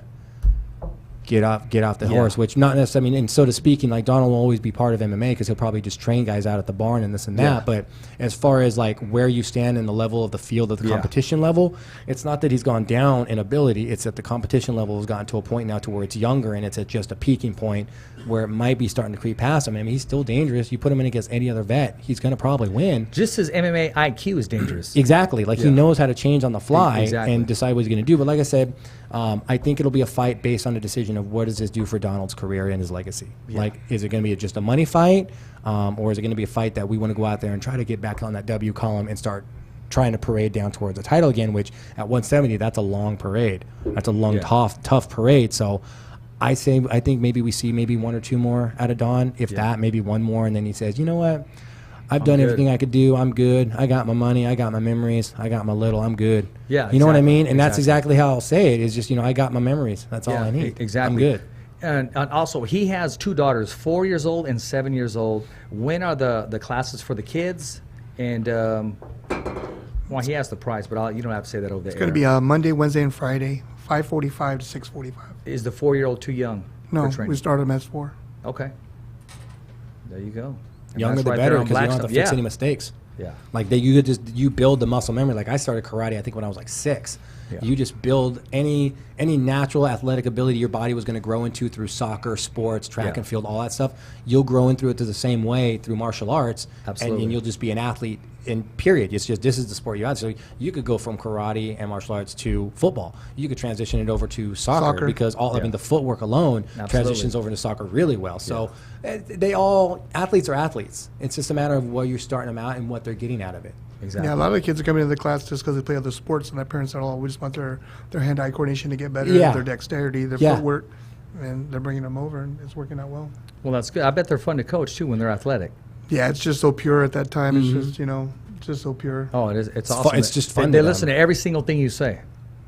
get off the horse, which not necessarily, I mean, and so to speaking, like, Donald will always be part of MMA because he'll probably just train guys out at the barn and this and that. But as far as like where you stand in the level of the field of the competition level, it's not that he's gone down in ability. It's that the competition level has gotten to a point now to where it's younger and it's at just a peaking point where it might be starting to creep past him. I mean, he's still dangerous. You put him in against any other vet, he's going to probably win. Just as MMA IQ is dangerous. Exactly. Like, he knows how to change on the fly and decide what he's going to do. But like I said, I think it'll be a fight based on a decision of what does this do for Donald's career and his legacy. Like, is it going to be just a money fight, or is it going to be a fight that we want to go out there and try to get back on that W column and start trying to parade down towards the title again, which at 170, that's a long parade. That's a long, tough parade. So I think maybe we see maybe one or two more out of Don, if that, maybe one more, and then he says, you know what? I've done everything I could do. I'm good. I got my money. I got my memories. I got my little. I'm good. Yeah, you know what I mean? And that's exactly how I'll say it. Is just, I got my memories. That's all I need. Exactly. I'm good. And also, he has two daughters, 4 years old and 7 years old. When are the classes for the kids? And well, he asked the price, but you don't have to say that over there. It's going to be Monday, Wednesday, and Friday, 5:45 to 6:45. Is the 4-year-old too young? No, for training? we started them as 4. Okay. There you go. And Younger that's the right better there on because you don't have to Blackstone. fix any mistakes. Yeah. Like you build the muscle memory. Like I started karate, I think when I was like 6. Yeah. You just build any natural athletic ability your body was going to grow into through soccer, sports, track and field, all that stuff. You'll grow into it the same way through martial arts, Absolutely. and you'll just be an athlete. In period, it's just this is the sport you had. So you could go from karate and martial arts to football. You could transition it over to soccer. Because I mean the footwork alone transitions over to soccer really well. So athletes are athletes. It's just a matter of where you're starting them out and what they're getting out of it. Exactly. Yeah, a lot of the kids are coming into the class just because they play other sports, and their parents are all, we just want their hand-eye coordination to get better, their dexterity, their footwork, and they're bringing them over, and it's working out well. Well, that's good. I bet they're fun to coach too when they're athletic. Yeah, it's just so pure at that time. It's just, just so pure. Oh, it is. It's awesome. It's just fun. They listen to every single thing you say.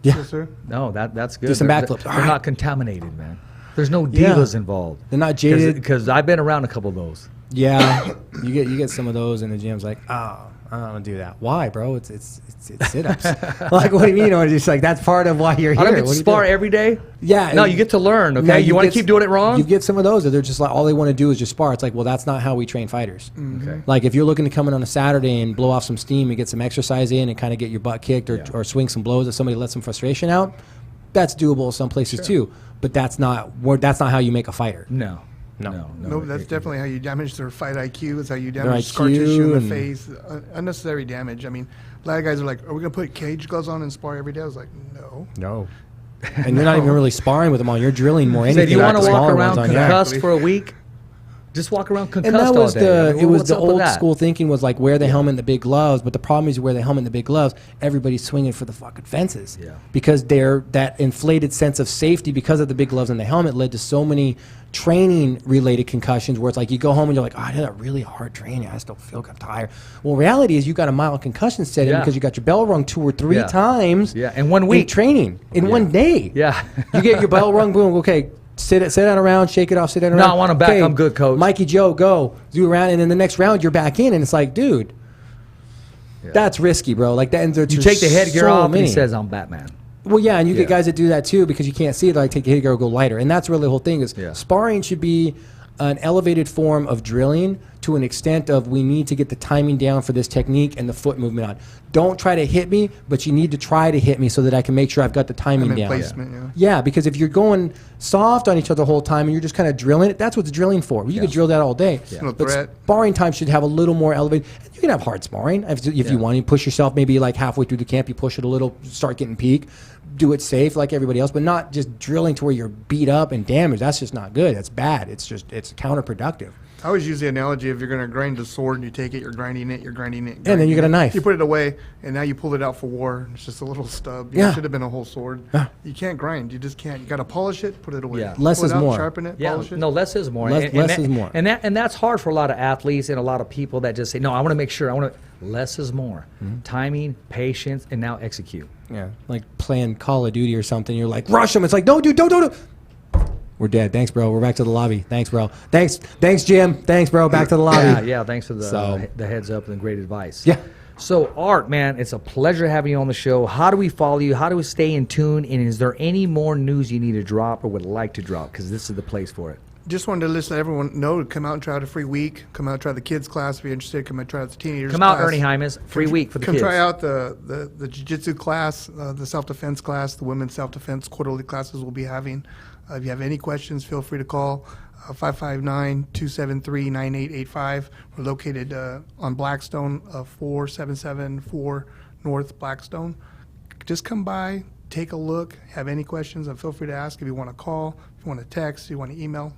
Yeah. Yes, sir. No, that's good. Do some They're- backflips. They're not contaminated, man. There's no divas involved. They're not jaded. Because I've been around a couple of those. Yeah, you get some of those in the gym's like, I don't want to do that. Why, bro? It's sit-ups. Like, what do you mean? It's just like that's part of why you're here. I don't get What to do you spar do? every day. Yeah. No, you get to learn. Okay, No, you want to get keep doing it wrong. You get some of those that they're just like all they want to do is just spar. It's like, well, that's not how we train fighters. Okay. Like if you're looking to come in on a Saturday and blow off some steam and get some exercise in and kind of get your butt kicked or swing some blows if somebody lets some frustration out, that's doable some places too. But that's not how you make a fighter. No. No, that's definitely how you damage their fight IQ. It's how you Their damage scar IQ tissue in the and- face. Unnecessary damage. I mean, a lot of guys are like, are we going to put cage gloves on and spar every day? I was like, no. No. And you're not even really sparring with them on. You're drilling more. Said Anything you want like to the walk smaller around ones on, concussed for a week? Just walk around concussed And that was all day. I mean, it was what's the up with old that? school thinking was like wear the helmet and the big gloves, but the problem is you wear the helmet and the big gloves, everybody's swinging for the fucking fences. Yeah. Because that inflated sense of safety because of the big gloves and the helmet led to so many training related concussions where it's like you go home and you're like, I did a really hard training, I just don't feel good, I'm tired. Well, reality is you got a mild concussion set in because you got your bell rung 2 or 3 times. Yeah, in 1 week. In training in 1 day. Yeah. You get your bell rung, boom, okay. Sit down around, shake it off, sit down around. No, I want him back. I'm good, coach. Mikey Joe, go. Do a round, and then the next round you're back in, and it's like, dude, that's risky, bro. Like that. And You take the headgear off and he says, I'm Batman. Well, yeah, and you get guys that do that too because you can't see it. Like take the headgear, go lighter, and that's really the whole thing. Is sparring should be an elevated form of drilling to an extent of we need to get the timing down for this technique and the foot movement on. Don't try to hit me, but you need to try to hit me so that I can make sure I've got the timing And down. placement, Yeah, because if you're going soft on each other the whole time and you're just kind of drilling it, that's what's drilling for. You could drill that all day. No But threat. sparring time should have a little more elevated. You can have hard sparring if you want. You push yourself maybe like halfway through the camp, you push it a little, start getting peak. Do it safe like everybody else, but not just drilling to where you're beat up and damaged. That's just not good. That's bad. It's counterproductive. I always use the analogy if you're going to grind a sword and you take it, you're grinding it. And then you get a knife. You put it away, and now you pull it out for war. It's just a little stub. It should have been a whole sword. Yeah. You can't grind. You just can't. You got to polish it, put it away. Yeah. Less Pull it is out, more. Sharpen it, Yeah, polish it. no, less is more. Less is more. And that's hard for a lot of athletes and a lot of people that just say, no, I want to make sure. Less is more. Timing, patience, and now execute. Yeah, like playing Call of Duty or something. You're like, rush them. It's like, no, dude, don't. We're dead. Thanks, bro. We're back to the lobby. Thanks, bro. Thanks, Jim. Thanks, bro. Back to the lobby. Yeah. Thanks for the heads up and the great advice. Yeah. So, Art, man, it's a pleasure having you on the show. How do we follow you? How do we stay in tune? And is there any more news you need to drop or would like to drop? Because this is the place for it. Just wanted to let everyone know to come out and try out a free week. Come out and try the kids class if you're interested. Come out and try out the teenagers Come out, class. Ernie Hymas. Free week for the Come kids. try out the jiu-jitsu class, the self-defense class, the women's self-defense quarterly classes we'll be having. If you have any questions, feel free to call 559-273-9885. We're located on Blackstone, 4774 North Blackstone. Just come by, take a look, have any questions, and feel free to ask if you want to call, if you want to text, if you want to email.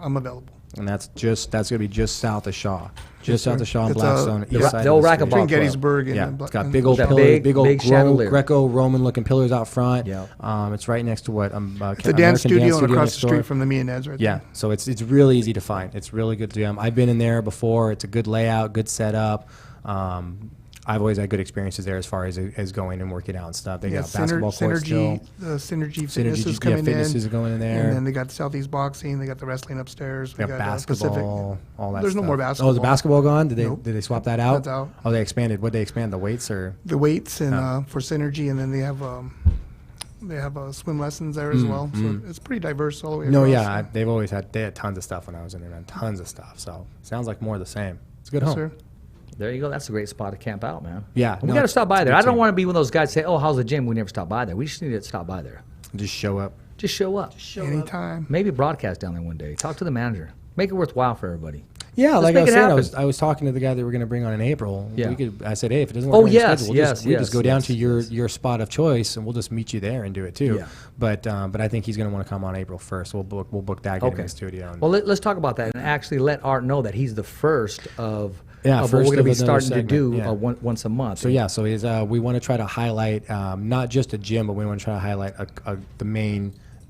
I'm available. And that's going to be just south of Shaw. Just south of Shaw and It's, Blackstone. east side the of old the racquetball street. Between club. Gettysburg and Yeah, Bla- it's got and big old That pillars, big chandelier. Greco-Roman looking pillars out front. Yeah. It's right next to what? It's a American dance studio and across next the door. street from the Me and Ned's right Yeah, there. so it's really easy to find. It's really good to do. I've been in there before. It's a good layout, good setup. I've always had good experiences there as far as going and working out and stuff. They got basketball courts Synergy, still. Synergy Fitness is coming Fitness in. is going in there. And then they got Southeast Boxing. They got the wrestling upstairs. They got basketball, all that There's stuff. no more basketball. Oh, is the basketball gone? Nope. Did they swap that out? That's out. Oh, they expanded. What they expand? The weights or? The weights and for Synergy, and then they have swim lessons there as well. So it's pretty diverse all the way No, across. yeah, they had tons of stuff when I was in there, man. Tons of stuff. So sounds like more of the same. It's a good Yes, home. sir. There you go. That's a great spot to camp out, man. Yeah, And we no, got to it's- stop by it's a there. good I don't team. want to be one of those guys say, "Oh, how's the gym?" We never stop by there. We just need to stop by there. Just show up. Just show up. Anytime. Maybe broadcast down there one day. Talk to the manager. Make it worthwhile for everybody. Yeah, Let's like make I was it saying, happen. I was talking to the guy that we're going to bring on in April. Yeah. I said, hey, if it doesn't work Oh, on your yes, schedule, we yes, just go down yes, to your spot of choice, and we'll just meet you there and do it too. Yeah. But I think he's going to want to come on April 1st. We'll book that, get him in the studio. And Well, let's talk about that and actually let Art know that he's the first of Yeah, what first we're going to of be another starting to do segment, yeah. once a month. So yeah, so we want to try to highlight not just a gym, but we want to try to highlight the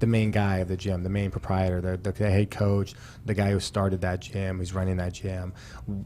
main guy of the gym, the main proprietor, the head coach, the guy who started that gym, who's running that gym,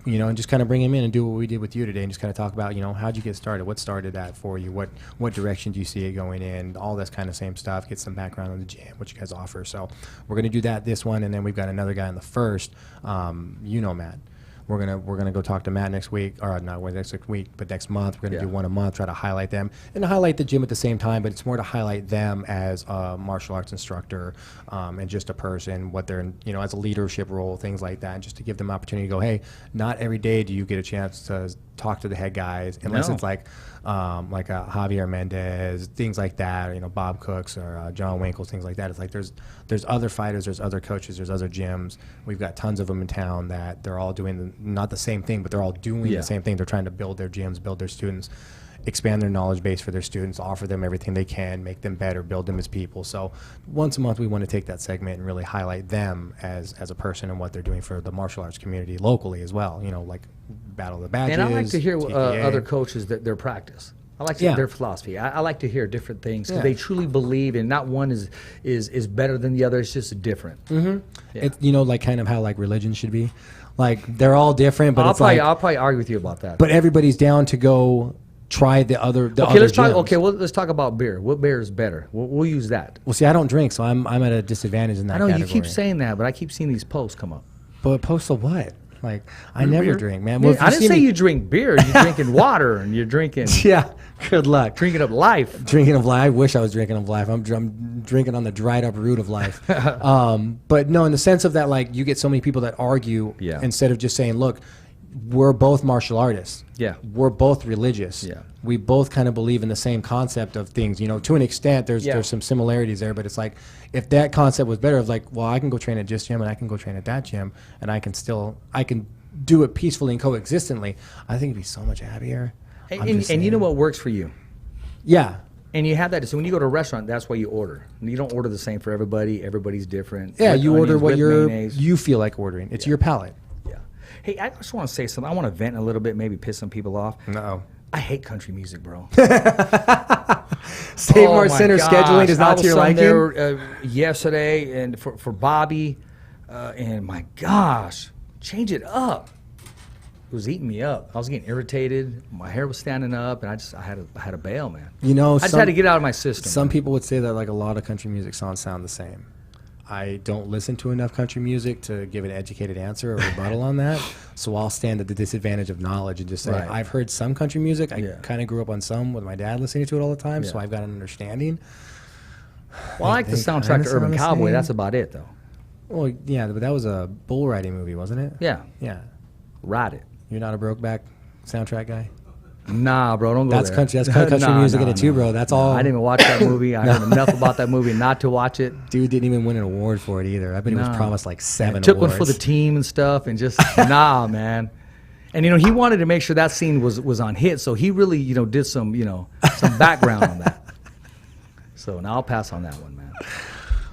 and just kind of bring him in and do what we did with you today, and just kind of talk about, how'd you get started, what started that for you, what direction do you see it going in, all this kind of same stuff, get some background on the gym, what you guys offer. So we're gonna do this one, and then we've got another guy in the first, Matt. We're gonna go talk to Matt next week, or not next week, but next month. We're gonna do one a month, try to highlight them and highlight the gym at the same time. But it's more to highlight them as a martial arts instructor and just a person, what they're as a leadership role, things like that, and just to give them opportunity to go, hey, not every day do you get a chance to talk to the head guys unless No. it's like Javier Mendez, things like that, or Bob Cooks or John Winkles, things like that. It's like there's other fighters, there's other coaches, there's other gyms. We've got tons of them in town that they're all doing not the same thing, but they're all doing the same thing. They're trying to build their gyms, build their students, expand their knowledge base for their students, offer them everything they can, make them better, build them as people. So once a month we want to take that segment and really highlight them as a person and what they're doing for the martial arts community locally as well. Like Battle of the Badges. And I like to hear TPA. other coaches their practice. I like to hear their philosophy. I like to hear different things because they truly believe, and not one is better than the other. It's just different. Mm-hmm. Yeah. It's like kind of how like religion should be. Like they're all different, but I'll it's like probably argue with you about that. but everybody's down to go try the other. okay, let's talk. gyms. Okay, well, let's talk about beer. What beer is better? We'll use that. Well, see, I don't drink, so I'm at a disadvantage in that I know category. you keep saying that, but I keep seeing these posts come up. But postal what? Like I never beer? drink, man. Well, if I didn't see say me- you drink beer. You're drinking water, and you're drinking Yeah, good luck. drinking up life. Drinking of life. I wish I was drinking of life. I'm drinking on the dried up root of life. But no, in the sense of that, like you get so many people that argue Yeah. instead of just saying, look, we're both martial artists. Yeah. We're both religious. Yeah. We both kind of believe in the same concept of things. To an extent, there's some similarities there, but it's like if that concept was better, of like, well, I can go train at this gym and I can go train at that gym, and I can do it peacefully and coexistently. I think it'd be so much happier. I'm And just you know saying. what works for you. Yeah. And you have that. So when you go to a restaurant, that's why you order. And you don't order the same for everybody. Everybody's different. Yeah, With you order onions, what with mayonnaise. you feel like ordering. It's your palate. Yeah. Hey, I just want to say something. I want to vent a little bit, maybe piss some people off. No. I hate country music, bro. Save Oh Mart my Center gosh. scheduling is I not was to your on liking. there yesterday, and for Bobby, and my gosh, change it up. It was eating me up. I was getting irritated. My hair was standing up, and I had a bail, man. You know, I just had to get it out of my system. Some people would say that like a lot of country music songs sound the same. I don't listen to enough country music to give an educated answer or rebuttal on that. So I'll stand at the disadvantage of knowledge and just say, Right. I've heard some country music. I Yeah. kind of grew up on some with my dad listening to it all the time, so Yeah. I've got an understanding. Well, I like the They soundtrack kinda to Urban sound the Cowboy. same. That's about it, though. Well, yeah, but that was a bull riding movie, wasn't it? Yeah, Yeah. ride it. You're not a Brokeback soundtrack guy? Nah, bro, don't go That's there. country. That's country Nah, music nah, in it too, nah. bro. That's Nah, all. I didn't even watch that movie. I heard enough about that movie not to watch it. Dude didn't even win an award for it either. I bet he was Nah. promised like 7 Took awards. one for the team and stuff, and just nah, man. And he wanted to make sure that scene was on hit, so he really did some some background on that. So now I'll pass on that one, man.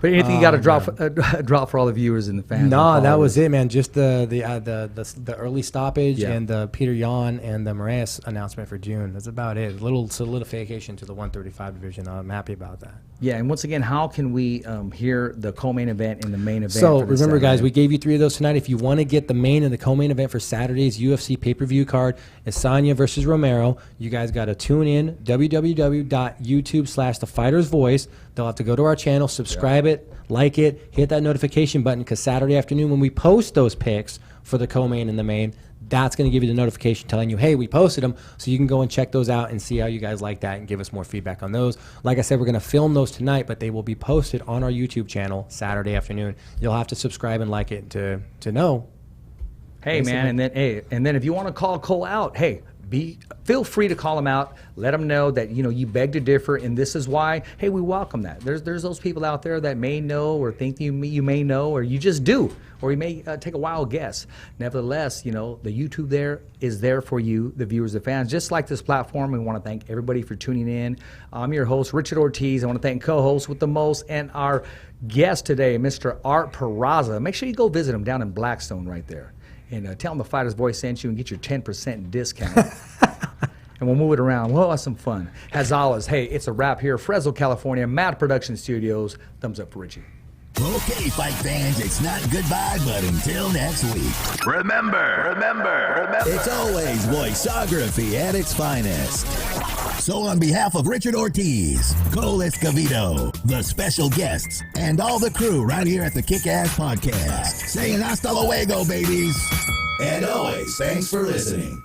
But anything you got to drop for all the viewers and the fans? No, that was it, man. Just the early stoppage Yeah. and the Peter Yan and the Moraes announcement for June. That's about it. A little solidification to the 135 division. I'm happy about that. Yeah, and once again, how can we hear the co-main event and the main event? So for this remember, guys, Saturday? we gave you 3 of those tonight. If you want to get the main and the co-main event for Saturday's UFC pay-per-view card, Asanya versus Romero, you guys got to tune in, www.youtube/thefightersvoice. They'll have to go to our channel, subscribe it, like it, hit that notification button, because Saturday afternoon when we post those picks for the co-main and the main, that's going to give you the notification telling you, hey, we posted them, so you can go and check those out and see how you guys like that and give us more feedback on those. Like I said, we're going to film those tonight, but they will be posted on our YouTube channel Saturday afternoon. You'll have to subscribe and like it to know. Hey, man, and then if you want to call Cole out, hey, feel free to call him out. Let him know that you beg to differ, and this is why. Hey, we welcome that. There's those people out there that may know or think you may know, or you just do, or you may take a wild guess. Nevertheless, the YouTube there is there for you, the viewers, the fans. Just like this platform, we want to thank everybody for tuning in. I'm your host, Richard Ortiz. I want to thank co-host with the most and our guest today, Mr. Art Peraza. Make sure you go visit him down in Blackstone right there. And tell them the Fighter's Voice sent you and get your 10% discount. And we'll move it around. We'll have some fun. As always, hey, it's a wrap here. Fresno, California, Mad Production Studios. Thumbs up for Richie. Okay, fight fans, it's not goodbye, but until next week. Remember, It's always voiceography at its finest. So on behalf of Richard Ortiz, Cole ESCOVEDO, the special guests, and all the crew right here at the Kick-Ass Podcast, saying hasta luego, babies. And always, thanks for listening.